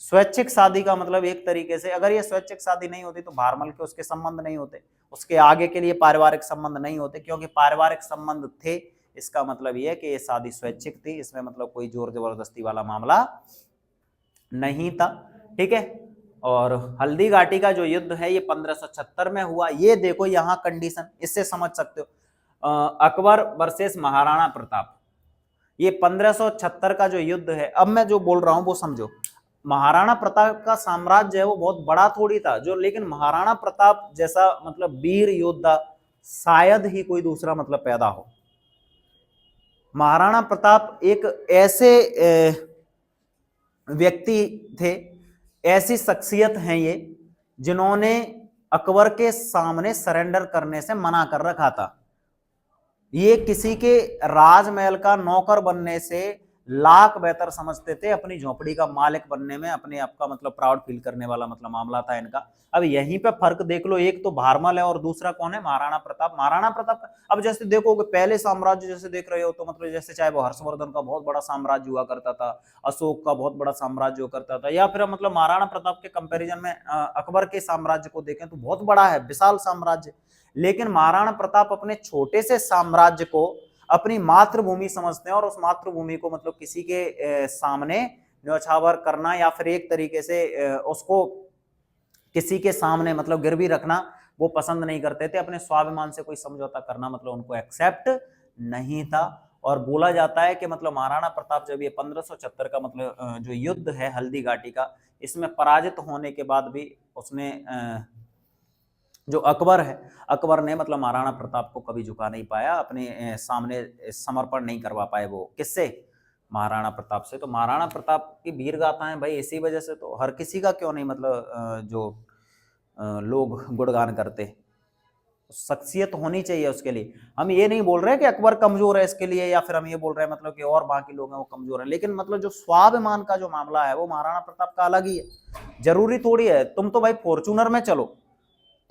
स्वैच्छिक शादी का मतलब एक तरीके से अगर ये स्वैच्छिक शादी नहीं होती तो भारमल के उसके संबंध नहीं होते, उसके आगे के लिए पारिवारिक संबंध नहीं होते, क्योंकि पारिवारिक संबंध थे। इसका मतलब ये है कि ये शादी स्वैच्छिक थी, इसमें मतलब कोई जोर जबरदस्ती वाला मामला नहीं था। ठीक है, और हल्दी घाटी का जो युद्ध है ये 1576 में हुआ। ये देखो यहाँ कंडीशन, इससे समझ सकते हो अकबर वर्सेस महाराणा प्रताप। ये 1576 का जो युद्ध है, अब मैं जो बोल रहा हूं वो समझो। महाराणा प्रताप का साम्राज्य है वो बहुत बड़ा थोड़ी था जो, लेकिन महाराणा प्रताप जैसा मतलब वीर योद्धा शायद ही कोई दूसरा मतलब पैदा हो। महाराणा प्रताप एक ऐसे व्यक्ति थे, ऐसी शख्सियत हैं ये, जिन्होंने अकबर के सामने सरेंडर करने से मना कर रखा था। ये किसी के राजमहल का नौकर बनने से लाख बेहतर समझते थे अपनी झोपड़ी का मालिक बनने में, अपने आप का मतलब प्राउड फील करने वाला मतलब मामला था इनका। अब यहीं पे फर्क देख लो, एक तो भारमल है और दूसरा कौन है, महाराणा प्रताप। महाराणा प्रताप अब जैसे देखोगे पहले साम्राज्य जैसे देख रहे हो तो मतलब जैसे चाहे वो हर्षवर्धन का बहुत बड़ा साम्राज्य हुआ करता था, अशोक का बहुत बड़ा साम्राज्य हुआ करता था, या फिर मतलब महाराणा प्रताप के कंपेरिजन में अकबर के साम्राज्य को देखें तो बहुत बड़ा है, विशाल साम्राज्य। लेकिन महाराणा प्रताप अपने छोटे से साम्राज्य को अपनी मातृभूमि समझते हैं और उस मातृभूमि को मतलब किसी के सामने न्यौछावर करना या फिर एक तरीके से उसको किसी के सामने मतलब गिरवी रखना वो पसंद नहीं करते थे। अपने स्वाभिमान से कोई समझौता करना मतलब उनको एक्सेप्ट नहीं था। और बोला जाता है कि मतलब महाराणा प्रताप जब ये 1576 का मतलब जो युद्ध है हल्दी घाटी का, इसमें पराजित होने के बाद भी उसने जो अकबर है, अकबर ने मतलब महाराणा प्रताप को कभी झुका नहीं पाया, अपने सामने समर्पण नहीं करवा पाए। वो किससे, महाराणा प्रताप से। तो महाराणा प्रताप की वीर गाथाएं भाई इसी वजह से तो हर किसी का क्यों नहीं मतलब जो लोग गुणगान करते, शख्सियत होनी चाहिए उसके लिए। हम ये नहीं बोल रहे कि अकबर कमजोर है इसके लिए, या फिर हम ये बोल रहे हैं मतलब कि और बाकी लोग हैं वो कमजोर है, लेकिन मतलब जो स्वाभिमान का जो मामला है वो महाराणा प्रताप का अलग ही है। जरूरी थोड़ी है तुम तो भाई फॉर्च्यूनर में चलो,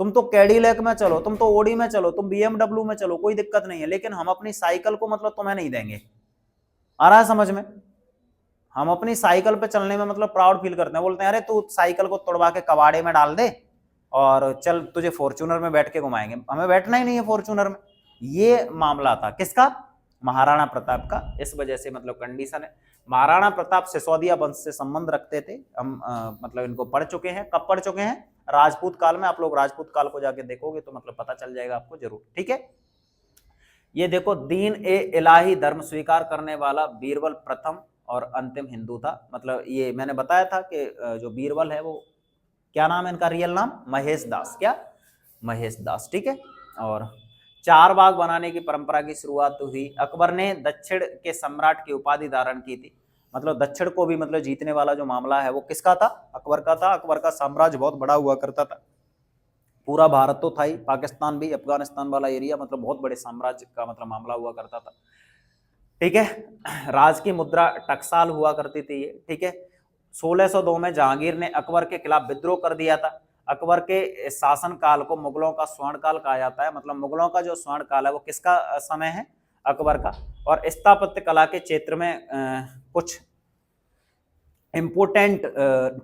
तुम तो कैडिलैक में चलो, तुम तो ओडी में चलो, तुम बीएमडब्ल्यू में चलो, कोई दिक्कत नहीं है, लेकिन हम अपनी साइकिल को मतलब तुम्हें नहीं देंगे। आ रहा है समझ में, हम अपनी साइकिल पे चलने में मतलब प्राउड फील करते हैं, बोलते हैं अरे तू साइकिल को तोड़वा के कबाड़े में डाल दे और चल तुझे फॉर्च्यूनर में बैठ के घुमाएंगे। हमें बैठना ही नहीं है फॉर्च्यूनर में। ये मामला था किसका, महाराणा प्रताप का, इस वजह से मतलब कंडीशन है। महाराणा प्रताप सिसोदिया वंश से संबंध रखते थे, हम मतलब इनको पढ़ चुके हैं। कब पढ़ चुके हैं? राजपूत काल में। आप लोग राजपूत काल को जाके देखोगे तो मतलब पता चल जाएगा आपको जरूर, ठीक है। ये देखो, दीन ए इलाही धर्म स्वीकार करने वाला बीरबल प्रथम और अंतिम हिंदू था। मतलब ये मैंने बताया था कि जो बीरबल है वो, क्या नाम है इनका रियल नाम? महेश दास। क्या? महेश दास, ठीक है। और चार बाग बनाने की परंपरा की शुरुआत हुई। अकबर ने दक्षिण के सम्राट की उपाधि धारण की थी। मतलब दक्षिण को भी मतलब जीतने वाला जो मामला है वो किसका था? अकबर का था। अकबर का साम्राज्य बहुत बड़ा हुआ करता था, पूरा भारत तो था ही, पाकिस्तान भी, अफगानिस्तान वाला एरिया, मतलब बहुत बड़े साम्राज्य का मतलब मामला हुआ करता था, ठीक है। राज की मुद्रा टकसाल हुआ करती थी ये, ठीक है। 1602 में जहांगीर ने अकबर के खिलाफ विद्रोह कर दिया था। अकबर के शासन काल को मुगलों का स्वर्ण काल कहा जाता है। मतलब मुगलों का जो स्वर्ण काल है वो किसका समय है? अकबर का। और स्थापत्य कला के क्षेत्र में कुछ इंपोर्टेंट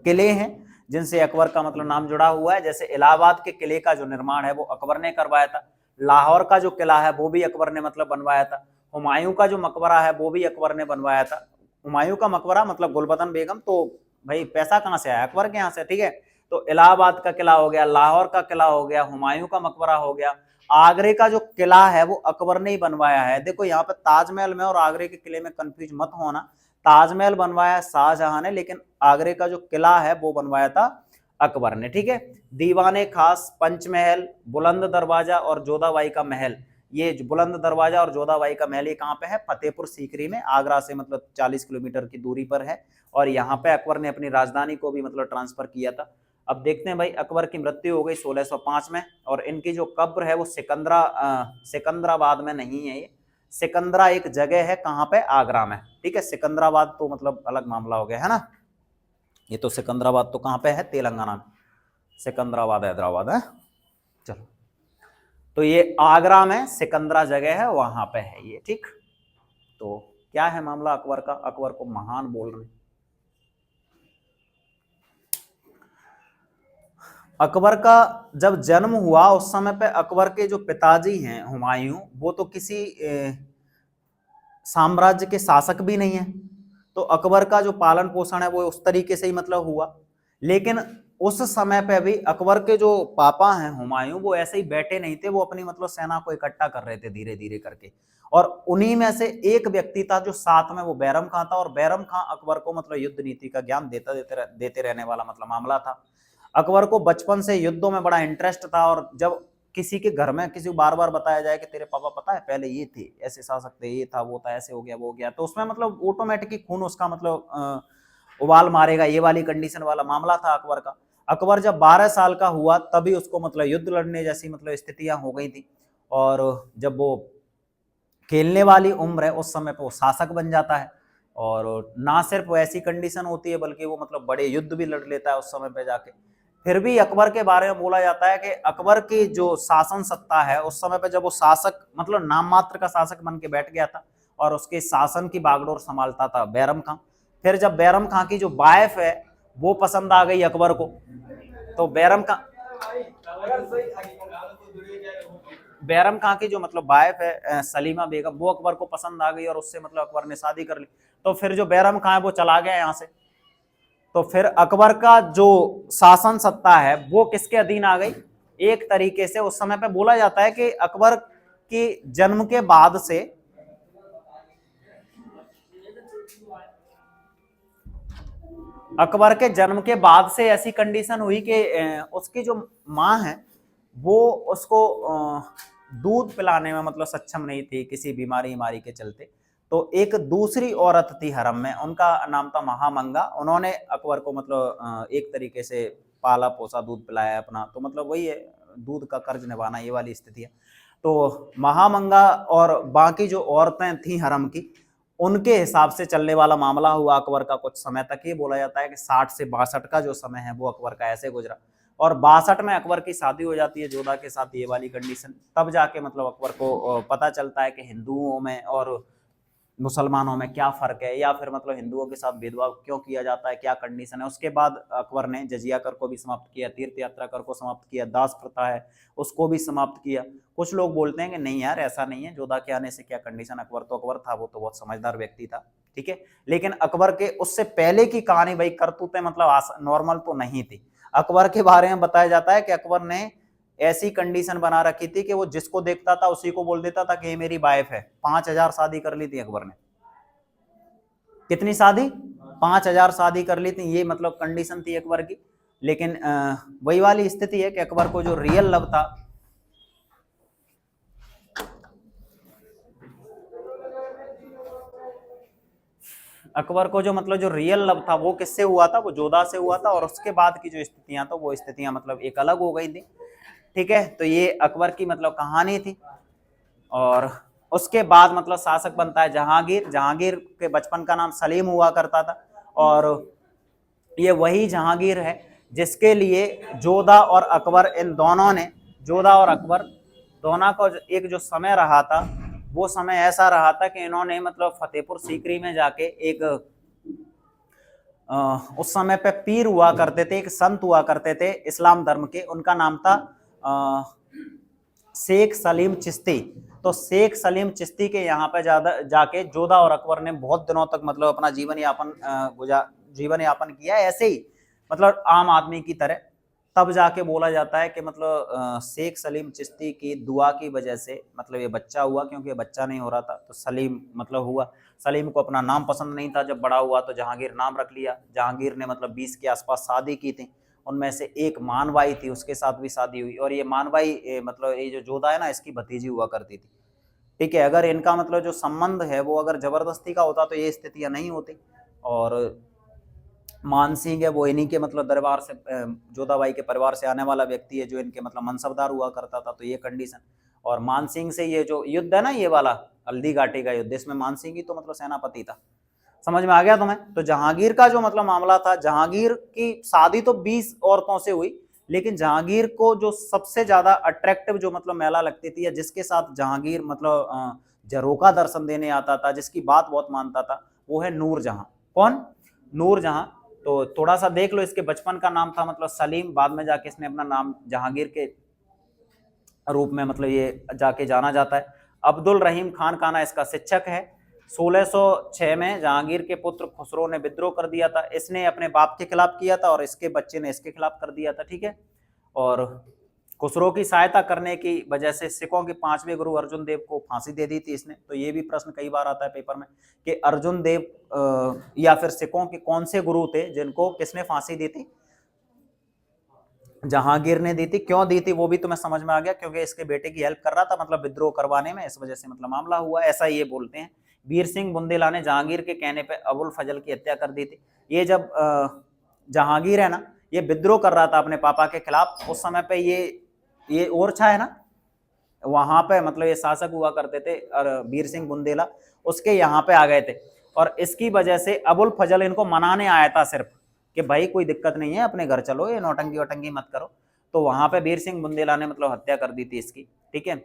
किले हैं जिनसे अकबर का मतलब नाम जुड़ा हुआ है। जैसे इलाहाबाद के किले का जो निर्माण है वो अकबर ने करवाया था। लाहौर का जो किला है वो भी अकबर ने मतलब बनवाया था। हुमायूं का जो मकबरा है वो भी अकबर ने बनवाया था। हुमायूं का मकबरा मतलब गुलबदन बेगम, तो भाई पैसा कहाँ से आया? अकबर के यहाँ से, ठीक है। तो इलाहाबाद का किला हो गया, लाहौर का किला हो गया, हुमायूं का मकबरा हो गया। आगरे का जो किला है वो अकबर ने ही बनवाया है। देखो यहाँ पे ताजमहल में और आगरे के किले में कंफ्यूज मत होना। ताजमहल बनवाया शाहजहां ने, लेकिन आगरे का जो किला है वो बनवाया था अकबर ने, ठीक है। दीवाने खास, पंचमहल, बुलंद दरवाजा और जोधाबाई का महल, ये बुलंद दरवाजा और जोधाबाई का महल ये कहाँ पे है? फतेहपुर सीकरी में, आगरा से मतलब 40 किलोमीटर की दूरी पर है। और यहाँ पे अकबर ने अपनी राजधानी को भी मतलब ट्रांसफर किया था। अब देखते हैं भाई, अकबर की मृत्यु हो गई 1605 में, और इनकी जो कब्र है वो सिकंदराबाद में नहीं है, ये सिकंदरा एक जगह है, कहाँ पे? आगरा में, ठीक है। सिकंदराबाद तो मतलब अलग मामला हो गया है ना, ये तो सिकंदराबाद तो कहाँ पे है? तेलंगाना में। सिकंदराबाद हैदराबाद है। चलो, तो ये आगरा में सिकंदरा जगह है, वहां पे है ये, ठीक। तो क्या है मामला अकबर का? अकबर को महान बोल रहे। अकबर का जब जन्म हुआ उस समय पे अकबर के जो पिताजी हैं हुमायूं, वो तो किसी साम्राज्य के शासक भी नहीं है, तो अकबर का जो पालन पोषण है वो उस तरीके से ही मतलब हुआ। लेकिन उस समय पे भी अकबर के जो पापा हैं हुमायूं, वो ऐसे ही बैठे नहीं थे, वो अपनी मतलब सेना को इकट्ठा कर रहे थे धीरे धीरे करके। और उन्हीं में से एक व्यक्ति था जो साथ में, वो बैरम खां था। और बैरम खां अकबर को मतलब युद्ध नीति का ज्ञान देते रहने वाला मतलब मामला था। अकबर को बचपन से युद्धों में बड़ा इंटरेस्ट था, और जब किसी के घर में किसी को बार बार बताया जाए कि तेरे पापा पता है पहले ये थे, ऐसे शासक थे, ये था, वो था, ऐसे हो गया, वो हो गया, तो उसमें मतलब ऑटोमेटिक खून उसका मतलब उबाल मारेगा, ये वाली कंडीशन वाला मामला था अकबर का। अकबर जब 12 साल का हुआ तभी उसको मतलब युद्ध लड़ने जैसी मतलब स्थितियां हो गई थी। और जब वो खेलने वाली उम्र है उस समय पे वो शासक बन जाता है। और ना सिर्फ वो ऐसी कंडीशन होती है बल्कि वो मतलब बड़े युद्ध भी लड़ लेता है उस समय पे जाके। फिर भी अकबर के बारे में बोला जाता है कि अकबर की जो शासन सत्ता है उस समय पे, जब वो शासक मतलब नाम मात्र का शासक बन के बैठ गया था और उसके शासन की बागडोर संभालता था बैरम खां। फिर जब बैरम खां की जो वाइफ है वो पसंद आ गई अकबर को, तो बैरम खां की जो मतलब वाइफ है सलीमा बेगम, वो अकबर को पसंद आ गई और उससे मतलब अकबर ने शादी कर ली। तो फिर जो बैरम खां है वो चला गया यहाँ से। तो फिर अकबर का जो शासन सत्ता है वो किसके अधीन आ गई? एक तरीके से उस समय पे बोला जाता है कि अकबर के जन्म के बाद से ऐसी कंडीशन हुई कि उसकी जो माँ है वो उसको दूध पिलाने में मतलब सक्षम नहीं थी किसी बीमारी के चलते। तो एक दूसरी औरत थी हरम में, उनका नाम था महामंगा। उन्होंने अकबर को मतलब एक तरीके से पाला पोसा, दूध पिलाया अपना, तो मतलब वही है, दूध का कर्ज निभाना, ये वाली स्थिति है। तो महामंगा और बाकी जो औरतें थी हरम की, उनके हिसाब से चलने वाला मामला हुआ अकबर का कुछ समय तक। ये बोला जाता है कि 60 से 62 का जो समय है वो अकबर का ऐसे गुजरा। और 62 में अकबर की शादी हो जाती है जोधा के साथ, ये वाली कंडीशन। तब जाके मतलब अकबर को पता चलता है कि हिंदुओं में और मुसलमानों में क्या फर्क है, या फिर मतलब हिंदुओं के साथ भेदभाव क्यों किया जाता है, क्या कंडीशन है। उसके बाद अकबर ने जजिया कर को भी समाप्त किया, तीर्थ यात्रा कर को समाप्त किया, दास प्रथा है उसको भी समाप्त किया। कुछ लोग बोलते हैं कि नहीं यार ऐसा नहीं है, जोधा के आने से क्या कंडीशन, अकबर तो अकबर था, वो तो बहुत समझदार व्यक्ति था, ठीक है। लेकिन अकबर के उससे पहले की कहानी भाई करतूतें मतलब नॉर्मल तो नहीं थी। अकबर के बारे में बताया जाता है कि अकबर ने ऐसी कंडीशन बना रखी थी कि वो जिसको देखता था उसी को बोल देता था कि ये मेरी वाइफ है। 5,000 शादी कर ली थी अकबर ने। कितनी शादी? 5,000 शादी कर ली थी, ये मतलब कंडीशन थी अकबर की। लेकिन वही वाली स्थिति है कि अकबर को जो रियल लव था, अकबर को जो मतलब जो रियल लव था वो किससे हुआ था, वो जोधा से हुआ था। और उसके बाद की जो स्थितियां तो वो स्थितियां मतलब एक अलग हो गई थी, ठीक है। तो ये अकबर की मतलब कहानी थी। और उसके बाद मतलब शासक बनता है जहांगीर। जहांगीर के बचपन का नाम सलीम हुआ करता था, और ये वही जहांगीर है जिसके लिए जोधा और अकबर, इन दोनों ने, जोधा और अकबर दोनों का एक जो समय रहा था, वो समय ऐसा रहा था कि इन्होंने मतलब फतेहपुर सीकरी में जाके एक उस समय पे पीर हुआ करते थे, एक संत हुआ करते थे इस्लाम धर्म के, उनका नाम था शेख सलीम चिश्ती। तो शेख सलीम चिश्ती के यहाँ पे ज्यादा जाके जोधा और अकबर ने बहुत दिनों तक मतलब अपना जीवन यापन किया ऐसे ही, मतलब आम आदमी की तरह। तब जाके बोला जाता है कि मतलब शेख सलीम चिश्ती की दुआ की वजह से मतलब ये बच्चा हुआ, क्योंकि ये बच्चा नहीं हो रहा था तो सलीम मतलब हुआ। सलीम को अपना नाम पसंद नहीं था, जब बड़ा हुआ तो जहांगीर नाम रख लिया। जहांगीर ने मतलब 20 के आसपास शादी की थी, उनमें से एक मानबाई थी, उसके साथ भी शादी हुई। और ये मानबाई मतलब ये जो जोधा है ना, इसकी भतीजी हुआ करती थी, ठीक है। अगर इनका मतलब जो संबंध है वो अगर जबरदस्ती का होता तो ये स्थितियां नहीं होती। और मानसिंह है वो इन्हीं के मतलब दरबार से, जोधाबाई के परिवार से आने वाला व्यक्ति है, जो इनके मतलब मनसबदार हुआ करता था, तो ये कंडीशन। और मानसिंह से ये जो युद्ध है ना, ये वाला हल्दी घाटी का युद्ध, इसमें मानसिंह ही तो मतलब सेनापति था। समझ में आ गया तुम्हें? तो जहांगीर का जो मतलब मामला था, जहांगीर की शादी तो 20 औरतों से हुई, लेकिन जहांगीर को जो सबसे ज्यादा अट्रैक्टिव जो मतलब महिला लगती थी, या जिसके साथ जहांगीर मतलब झरोका दर्शन देने आता था, जिसकी बात बहुत मानता था, वो है नूरजहां। कौन? नूरजहां। तो थोड़ा सा देख लो, इसके बचपन का नाम था मतलब सलीम, बाद में जाके इसने अपना नाम जहांगीर के रूप में मतलब ये जाके जाना जाता है। अब्दुल रहीम खान काना इसका शिक्षक है। 1606 में जहांगीर के पुत्र खुसरो ने विद्रोह कर दिया था, इसने अपने बाप के खिलाफ किया था और इसके बच्चे ने इसके खिलाफ कर दिया था, ठीक है। और खुसरो की सहायता करने की वजह से सिखों के 5वें गुरु अर्जुन देव को फांसी दे दी थी इसने। तो ये भी प्रश्न कई बार आता है पेपर में कि अर्जुन देव या फिर सिखों के कौन से गुरु थे जिनको किसने फांसी दी थी? जहांगीर ने दी थी। क्यों दी थी वो भी तुम्हें समझ में आ गया, क्योंकि इसके बेटे की हेल्प कर रहा था मतलब विद्रोह करवाने में, इस वजह से मतलब मामला हुआ, ऐसा ये बोलते हैं। वीर सिंह बुंदेला ने जहांगीर के कहने पे अबुल फजल की हत्या कर दी थी। ये जब जहांगीर है ना, ये विद्रोह कर रहा था अपने पापा के खिलाफ, उस समय पे ये ओरछा है ना, वहां पे मतलब ये शासक हुआ करते थे, और वीर सिंह बुंदेला उसके यहाँ पे आ गए थे। और इसकी वजह से अबुल फजल इनको मनाने आया था सिर्फ, कि भाई कोई दिक्कत नहीं है, अपने घर चलो, ये नौटंकी वोटंकी मत करो। तो वहां पे वीर सिंह बुंदेला ने मतलब हत्या कर दी थी इसकी, ठीक है।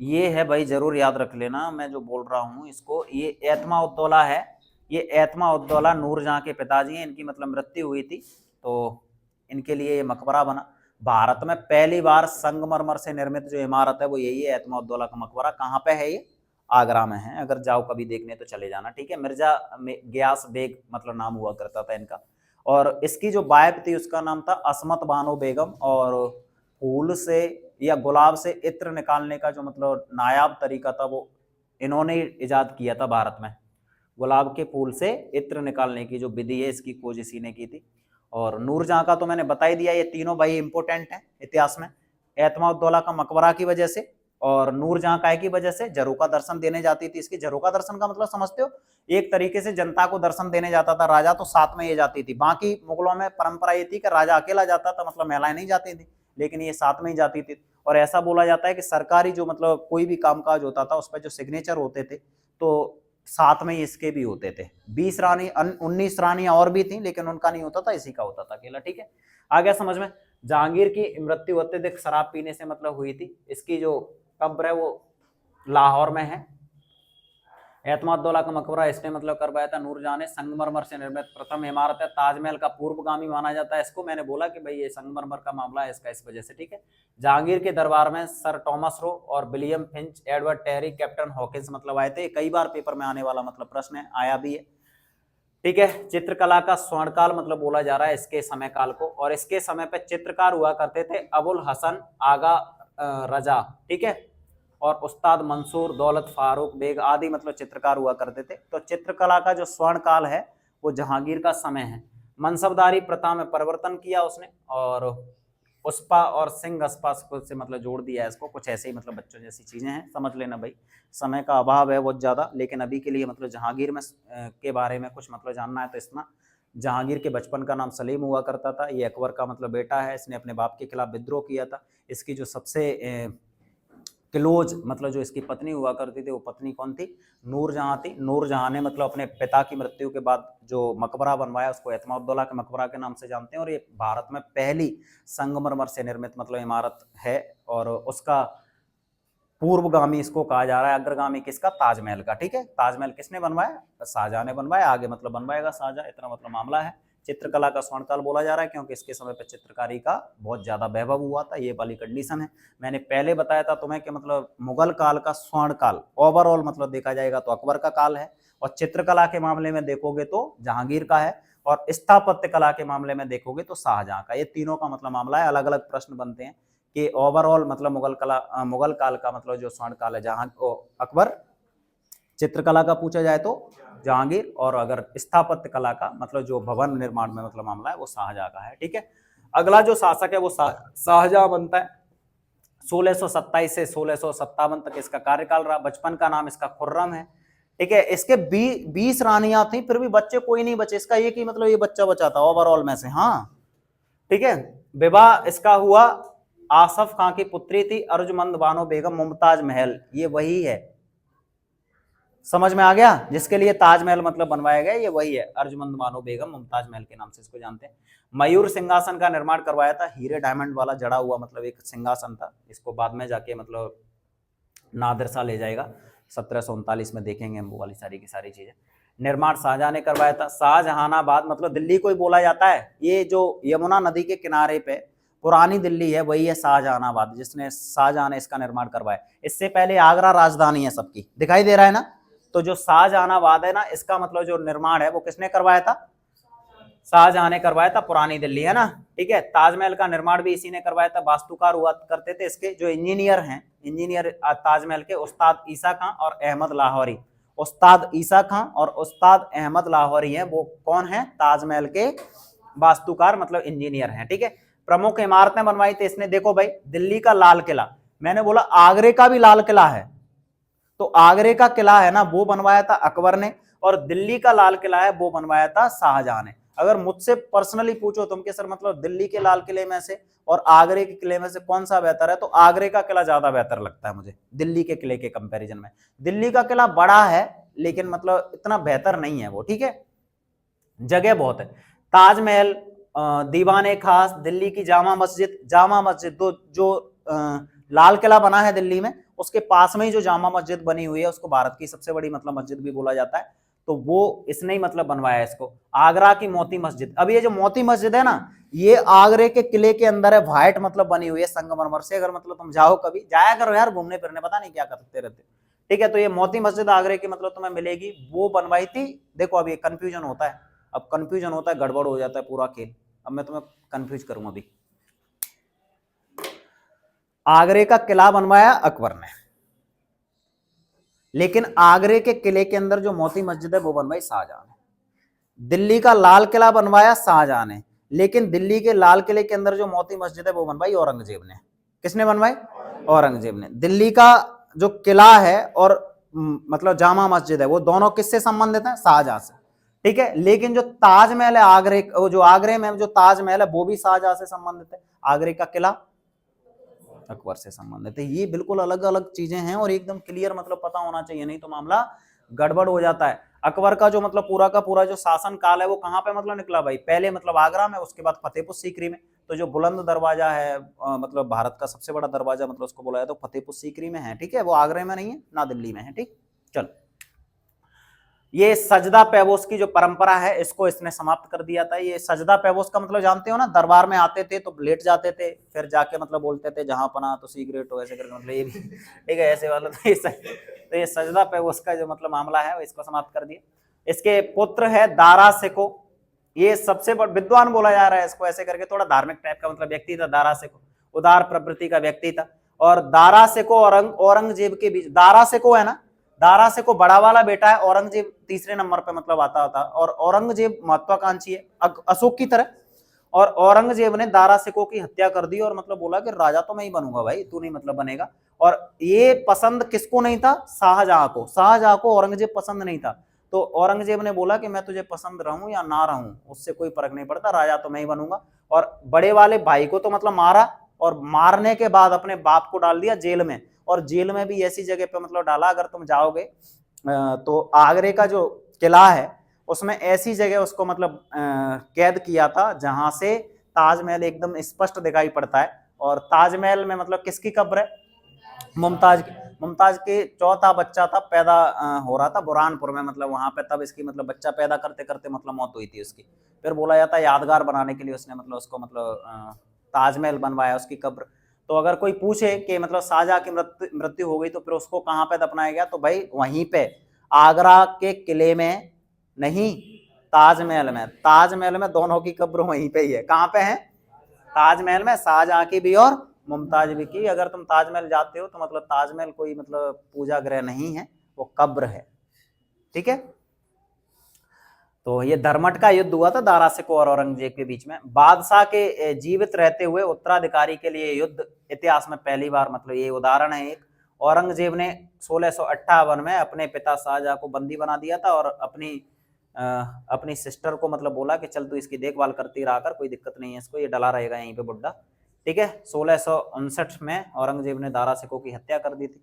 ये है भाई, जरूर याद रख लेना मैं जो बोल रहा हूँ इसको। ये एतमा उद्दौला है, ये एतमा उद्दौला नूरजहां के पिताजी हैं, इनकी मतलब मृत्यु हुई थी, तो इनके लिए ये मकबरा बना। भारत में पहली बार संगमरमर से निर्मित जो इमारत है वो यही है, एतमा उद्दौला का मकबरा। कहाँ पे है ये? आगरा में है, अगर जाओ कभी देखने तो चले जाना, ठीक है। मिर्जा गयास बेग मतलब नाम हुआ करता था इनका। और इसकी जो वाइफ थी उसका नाम था असमत बानो बेगम। और फूल से या गुलाब से इत्र निकालने का जो मतलब नायाब तरीका था वो इन्होंने इजाद किया था भारत में। गुलाब के फूल से इत्र निकालने की जो विधि है, इसकी खोज इसी ने की थी। और नूरजहां का तो मैंने बता ही दिया, ये तीनों भाई इंपोर्टेंट हैं इतिहास में। एतमाउद्दौला का मकबरा की वजह से, और नूरजहां काय की वजह से, झरोका दर्शन देने जाती थी इसकी। झरोका दर्शन का मतलब समझते हो? एक तरीके से जनता को दर्शन देने जाता था राजा, तो साथ में ये जाती थी। बाकी मुगलों में परंपरा ये थी कि राजा अकेला जाता था, मतलब महिलाएं नहीं जाती थी, लेकिन ये साथ में ही जाती थी। और ऐसा बोला जाता है कि सरकारी जो मतलब कोई भी कामकाज होता था उस पर जो सिग्नेचर होते थे, तो साथ में ही इसके भी होते थे। 20 रानी 19 रानियां और भी थी, लेकिन उनका नहीं होता था, इसी का होता था अकेला, ठीक है। आ गया समझ में? जहांगीर की मृत्यु अत्यधिक शराब पीने से मतलब हुई थी। इसकी जो कब्र है वो लाहौर में है। एतमादुद्दौला का मकबरा इसने मतलब करवाया था नूरजहां ने। संगमरमर से निर्मित प्रथम इमारत है, ताजमहल का पूर्वगामी माना जाता है इसको। मैंने बोला कि भाई ये संगमरमर का मामला है इसका, इस वजह से, ठीक है। जहांगीर के दरबार में सर टॉमस रो और William Finch, Edward Terry, captain Hawkins मतलब आए थे। कई बार पेपर में आने वाला मतलब प्रश्न है, आया भी है, ठीक है। चित्रकला का स्वर्णकाल मतलब बोला जा रहा है इसके समय काल को, और इसके समय पे चित्रकार हुआ करते थे अबुल हसन आगा रजा, ठीक है, और उस्ताद मंसूर, दौलत फारूक बेग आदि मतलब चित्रकार हुआ करते थे। तो चित्रकला का जो स्वर्ण काल है वो जहांगीर का समय है। मनसबदारी प्रथा में परिवर्तन किया उसने, और उस्पा और सिंह अस्पा से मतलब जोड़ दिया है इसको, कुछ ऐसे ही मतलब बच्चों जैसी चीजें हैं, समझ लेना भाई। समय का अभाव है बहुत ज्यादा, लेकिन अभी के लिए मतलब जहांगीर में के बारे में कुछ मतलब जानना है तो इतना। जहांगीर के बचपन का नाम सलीम हुआ करता था। ये अकबर का मतलब बेटा है, इसने अपने बाप के खिलाफ विद्रोह किया था। इसकी जो सबसे क्लोज मतलब जो इसकी पत्नी हुआ करती थी वो पत्नी कौन थी? नूरजहां थी। नूरजहां ने मतलब अपने पिता की मृत्यु के बाद जो मकबरा बनवाया उसको एतमादुद्दौला के मकबरा के नाम से जानते हैं, और ये भारत में पहली संगमरमर से निर्मित मतलब इमारत है, और उसका पूर्वगामी इसको कहा जा रहा है, अग्रगामी किसका? ताजमहल का, ठीक है। ताजमहल किसने बनवाया? शाहजहां ने बनवाया, आगे मतलब बनवाएगा शाहजहां, इतना मतलब मामला है। चित्रकला का स्वर्णकाल बोला जा रहा है क्योंकि इसके समय पर चित्रकारी का बहुत ज्यादा वैभव हुआ था, ये वाली कंडीशन है। मैंने पहले बताया था तुम्हें कि मतलब मुगल काल का स्वर्णकाल ओवरऑल मतलब देखा जाएगा तो अकबर का काल है, और चित्रकला के मामले में देखोगे तो जहांगीर का है, और स्थापत्य कला के मामले में देखोगे तो शाहजहां का। ये तीनों का मतलब मामला है। अलग अलग प्रश्न बनते हैं कि ओवरऑल मतलब मुगल काल का मतलब जो स्वर्ण काल है जहां अकबर, चित्रकला का पूछा जाए तो जहांगीर, और अगर स्थापत्य कला का मतलब जो भवन निर्माण में मतलब मामला है वो शाहजहां का है, ठीक है। अगला जो शासक है वो शाहजहां बनता है। 1627 से 1657 तक इसका कार्यकाल रहा। बचपन का नाम इसका खुर्रम है, ठीक है। इसके 20 रानियां थी, फिर भी बच्चे कोई नहीं बचे। इसका ये कि मतलब ये बच्चा बचा था ओवरऑल में से, हाँ, ठीक है। विवाह इसका हुआ आसफ खां की पुत्री थी अर्जुमंद बानो बेगम मुमताज महल, ये वही है, समझ में आ गया, जिसके लिए ताजमहल मतलब बनवाया गया, ये वही है, अर्जुमंद बानो बेगम मुमताज महल के नाम से इसको जानते हैं। मयूर सिंहासन का निर्माण करवाया था, हीरे डायमंड वाला जड़ा हुआ मतलब एक सिंहासन था। इसको बाद में जाके मतलब नादिर शाह ले जाएगा, 1739 में देखेंगे हम वो वाली सारी की सारी चीजें। निर्माण शाहजहां ने करवाया था। शाहजहानाबाद मतलब दिल्ली को ही बोला जाता है, ये जो यमुना नदी के किनारे पे पुरानी दिल्ली है वही है शाहजहानाबाद, जिसने शाहजहां ने इसका निर्माण करवाया। इससे पहले आगरा राजधानी है सबकी, दिखाई दे रहा है ना। तो जो शाहजहानाबाद है ना, इसका मतलब जो निर्माण है वो किसने करवाया था? शाहजहां ने करवाया था, पुरानी दिल्ली है ना, ठीक है। ताजमहल का निर्माण भी इसी ने करवाया था। वास्तुकार हुआ करते थे इसके जो इंजीनियर हैं, इंजीनियर ताजमहल के उस्ताद ईसा खां और अहमद लाहौरी। उस्ताद ईसा खां और उस्ताद अहमद लाहौरी हैं, वो कौन है? ताजमहल के वास्तुकार मतलब इंजीनियर हैं, ठीक है। प्रमुख इमारतें बनवाई थी इसने, देखो भाई, दिल्ली का लाल किला, मैंने बोला आगरे का भी लाल किला है, तो आगरे का किला है ना वो बनवाया था अकबर ने, और दिल्ली का लाल किला है वो बनवाया था शाहजहां ने। अगर मुझसे पर्सनली पूछो तुम कि सर मतलब दिल्ली के लाल किले में से और आगरे के किले में से कौन सा बेहतर है, तो आगरे का किला ज्यादा बेहतर लगता है मुझे दिल्ली के किले के कंपैरिजन में। दिल्ली का किला बड़ा है लेकिन मतलब इतना बेहतर नहीं है वो, ठीक है, जगह बहुत है। ताजमहल, दीवाने खास, दिल्ली की जामा मस्जिद तो जो लाल किला बना है दिल्ली में उसके पास में ही जो जामा मस्जिद बनी हुई है उसको भारत की सबसे बड़ी मतलब मस्जिद भी बोला जाता है, तो वो इसने ही मतलब बनवाया है इसको। आगरा की मोती मस्जिद, अब ये जो मोती मस्जिद है ना ये आगरे के किले के अंदर है, व्हाइट मतलब बनी हुई है संगमरमर से। अगर मतलब तुम जाओ कभी, जाया करो यार घूमने फिरने, पता नहीं क्या करते रहते, ठीक है। तो ये मोती मस्जिद आगरे की मतलब तुम्हें मिलेगी, वो बनवाई थी। देखो अब ये कंफ्यूजन होता है, अब कंफ्यूजन होता है, गड़बड़ हो जाता है पूरा खेल। अब मैं तुम्हें कंफ्यूज करूंगा अभी। आगरे का किला बनवाया अकबर ने, लेकिन आगरे के किले के अंदर जो मोती मस्जिद है वो बनवाई शाहजहां ने। दिल्ली का लाल किला बनवाया शाहजहां ने, लेकिन दिल्ली के लाल किले के अंदर जो मोती मस्जिद है वो बनवाई औरंगजेब ने। किसने बनवाई? औरंगजेब ने। दिल्ली का जो किला है और मतलब जामा मस्जिद है वो दोनों किससे संबंधित है? शाहजहां से, ठीक है। लेकिन जो ताजमहल है आगरे, जो आगरे में जो ताजमहल है वो भी शाहजहां से संबंधित है, आगरे का किला अकबर से संबंधित है। ये बिल्कुल अलग अलग चीजें हैं और एकदम क्लियर मतलब पता होना चाहिए, नहीं तो मामला गड़बड़ हो जाता है। अकबर का जो मतलब पूरा का पूरा जो शासन काल है वो कहाँ पे मतलब निकला भाई? पहले मतलब आगरा में, उसके बाद फतेहपुर सीकरी में। तो जो बुलंद दरवाजा है मतलब भारत का सबसे बड़ा दरवाजा मतलब उसको बोला जाए तो फतेहपुर सीकरी में है, ठीक है, वो आगरे में नहीं है ना दिल्ली में है, ठीक। चल ये सजदा पेबोस की जो परंपरा है इसको इसने समाप्त कर दिया था। ये सजदा पेबोस का मतलब जानते हो ना, दरबार में आते थे तो लेट जाते थे, फिर जाके मतलब बोलते थे जहां पना तो सीक्रेट हो, ऐसे करके मतलब ये भी ठीक है ऐसे वाला। तो ये सजदा पेबोस का जो मतलब मामला है इसको समाप्त कर दिया। इसके पुत्र है दारा सेको, ये सबसे बड़ा विद्वान बोला जा रहा है इसको, ऐसे करके थोड़ा धार्मिक टाइप का मतलब व्यक्ति था दारा सेको, उदार प्रवृत्ति का व्यक्ति था। और दारा सेको औरंगजेब के बीच, दारा सेको है ना, दारा सेको बड़ा वाला बेटा है, औरंगजेब तीसरे नंबर पे मतलब आता था। और औरंगजेब महत्वाकांक्षी है अशोक की तरह, और औरंगजेब ने दारा सिको की हत्या कर दी और मतलब बोला कि राजा तो मैं ही बनूंगा भाई, तू नहीं मतलब बनेगा। और ये पसंद किसको नहीं था, शाहजहां को। शाहजहां को औरंगजेब पसंद नहीं था, तो औरंगजेब ने बोला कि मैं तुझे पसंद रहूं या ना रहूं उससे कोई फर्क नहीं पड़ता, राजा तो मैं ही बनूंगा। और बड़े वाले भाई को तो मतलब मारा, और मारने के बाद अपने बाप को डाल दिया जेल में। और जेल में भी ऐसी जगह पे मतलब डाला, अगर तुम जाओगे तो आगरे का जो किला है उसमें ऐसी जगह उसको मतलब कैद किया था जहां से ताजमहल एकदम स्पष्ट दिखाई पड़ता है। और ताजमहल में मतलब किसकी कब्र है, मुमताज की। मुमताज के चौथा बच्चा था पैदा हो रहा था बुरहानपुर में, मतलब वहां पे तब इसकी मतलब बच्चा पैदा करते करते मतलब मौत हुई थी उसकी। फिर बोला जाता है यादगार बनाने के लिए उसने मतलब उसको मतलब ताजमहल बनवाया उसकी कब्र। तो अगर कोई पूछे कि मतलब शाहजहां की मृत्यु हो गई तो फिर उसको कहाँ पे दफनाया गया, तो भाई वहीं पे आगरा के किले में नहीं, ताजमहल में। ताजमहल में दोनों की कब्र वहीं पे ही है। कहाँ पे है, ताजमहल में, शाहजहां की भी और मुमताज भी की। अगर तुम ताजमहल जाते हो तो मतलब ताजमहल कोई मतलब पूजा गृह नहीं है, वो कब्र है, ठीक है। तो ये धर्मट का युद्ध हुआ था दारा सिको और औरंगजेब के बीच में। बादशाह के जीवित रहते हुए उत्तराधिकारी के लिए युद्ध इतिहास में पहली बार, मतलब ये उदाहरण है एक। औरंगजेब ने 1658 में अपने पिता शाहजहां को बंदी बना दिया था और अपनी सिस्टर को मतलब बोला कि चल तू इसकी देखभाल करती रहा कर, कोई दिक्कत नहीं है इसको, ये डला रहेगा यहीं पे बुड्ढा, ठीक है। 1659 में औरंगजेब ने दारा सिको की हत्या कर दी थी।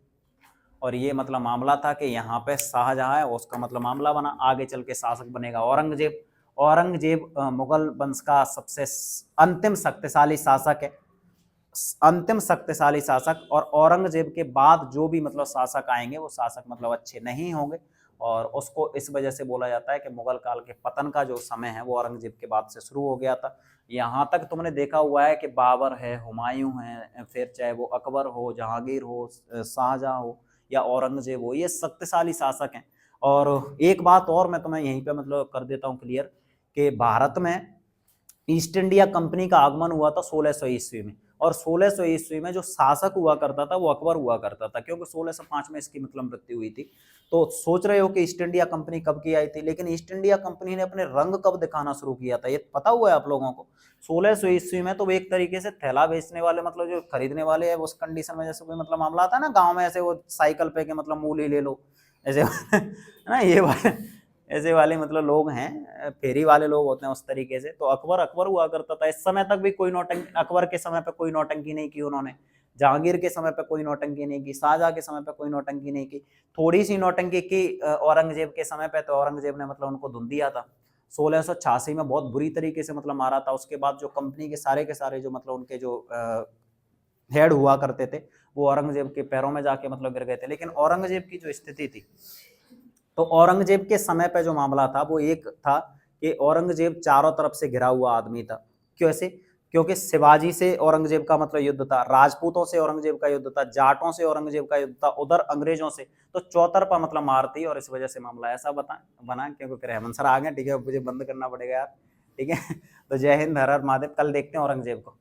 और ये मतलब मामला था कि यहाँ पे शाहजहां है उसका मतलब मामला बना, आगे चल के शासक बनेगा औरंगजेब। औरंगजेब मुगल वंश का सबसे अंतिम शक्तिशाली शासक है, अंतिम शक्तिशाली शासक। और औरंगजेब के बाद जो भी मतलब शासक आएंगे वो शासक मतलब अच्छे नहीं होंगे, और उसको इस वजह से बोला जाता है कि मुगल काल के पतन का जो समय है वो औरंगजेब के बाद से शुरू हो गया था। यहाँ तक तुमने देखा हुआ है कि बाबर है, हुमायूं है, फिर चाहे वो अकबर हो, जहांगीर हो, शाहजहां हो या औरंगजेब हो, ये शक्तिशाली शासक हैं। और एक बात और मैं तुम्हें यहीं पे मतलब कर देता हूँ क्लियर, कि भारत में ईस्ट इंडिया कंपनी का आगमन हुआ था 1600 ईस्वी में। और 1600 ईस्वी में जो शासक हुआ करता था वो अकबर हुआ करता था, क्योंकि 1605 में इसकी मतलब मृत्यु हुई थी। तो सोच रहे हो कि ईस्ट इंडिया कंपनी कब की आई थी, लेकिन ईस्ट इंडिया कंपनी ने अपने रंग कब दिखाना शुरू किया था ये पता हुआ है आप लोगों को। 1600 ईस्वी में तो एक तरीके से थैला बेचने वाले मतलब जो खरीदने वाले हैं उस कंडीशन में, जैसे कोई मतलब मामला आता है ना गाँव में, ऐसे वो साइकिल पे के मतलब मूल ही ले लो ऐसे है ना, ये ऐसे वाले मतलब लोग हैं, फेरी वाले लोग होते हैं उस तरीके से। तो अकबर अकबर हुआ करता था। इस समय तक भी कोई नौटंकी, अकबर के समय पे कोई नौटंकी नहीं की उन्होंने, जहांगीर के समय पे कोई नौटंकी नहीं की, शाहजहां के समय पे कोई नौटंकी नहीं की। थोड़ी सी नौटंकी की औरंगजेब के समय पे, तो औरंगजेब ने मतलब उनको धुन दिया था। 1686 में बहुत बुरी तरीके से मतलब मारा था। उसके बाद जो कंपनी के सारे जो मतलब उनके जो हेड हुआ करते थे वो औरंगजेब के पैरों में जाके मतलब गिर गए थे। लेकिन औरंगजेब की जो स्थिति थी, तो औरंगजेब के समय पे जो मामला था वो एक था कि औरंगजेब चारों तरफ से घिरा हुआ आदमी था। कैसे, क्योंकि शिवाजी से औरंगजेब का मतलब युद्ध था, राजपूतों से औरंगजेब का युद्ध था, जाटों से औरंगजेब का युद्ध था, उधर अंग्रेजों से, तो चौतरफा मतलब मार थी। और इस वजह से मामला ऐसा बना, क्योंकि फिर हेमंत सर आ गए, ठीक है, मुझे बंद करना पड़ेगा यार, ठीक है। तो जय हिंद, हर हर महादेव, कल देखते हैं औरंगजेब को।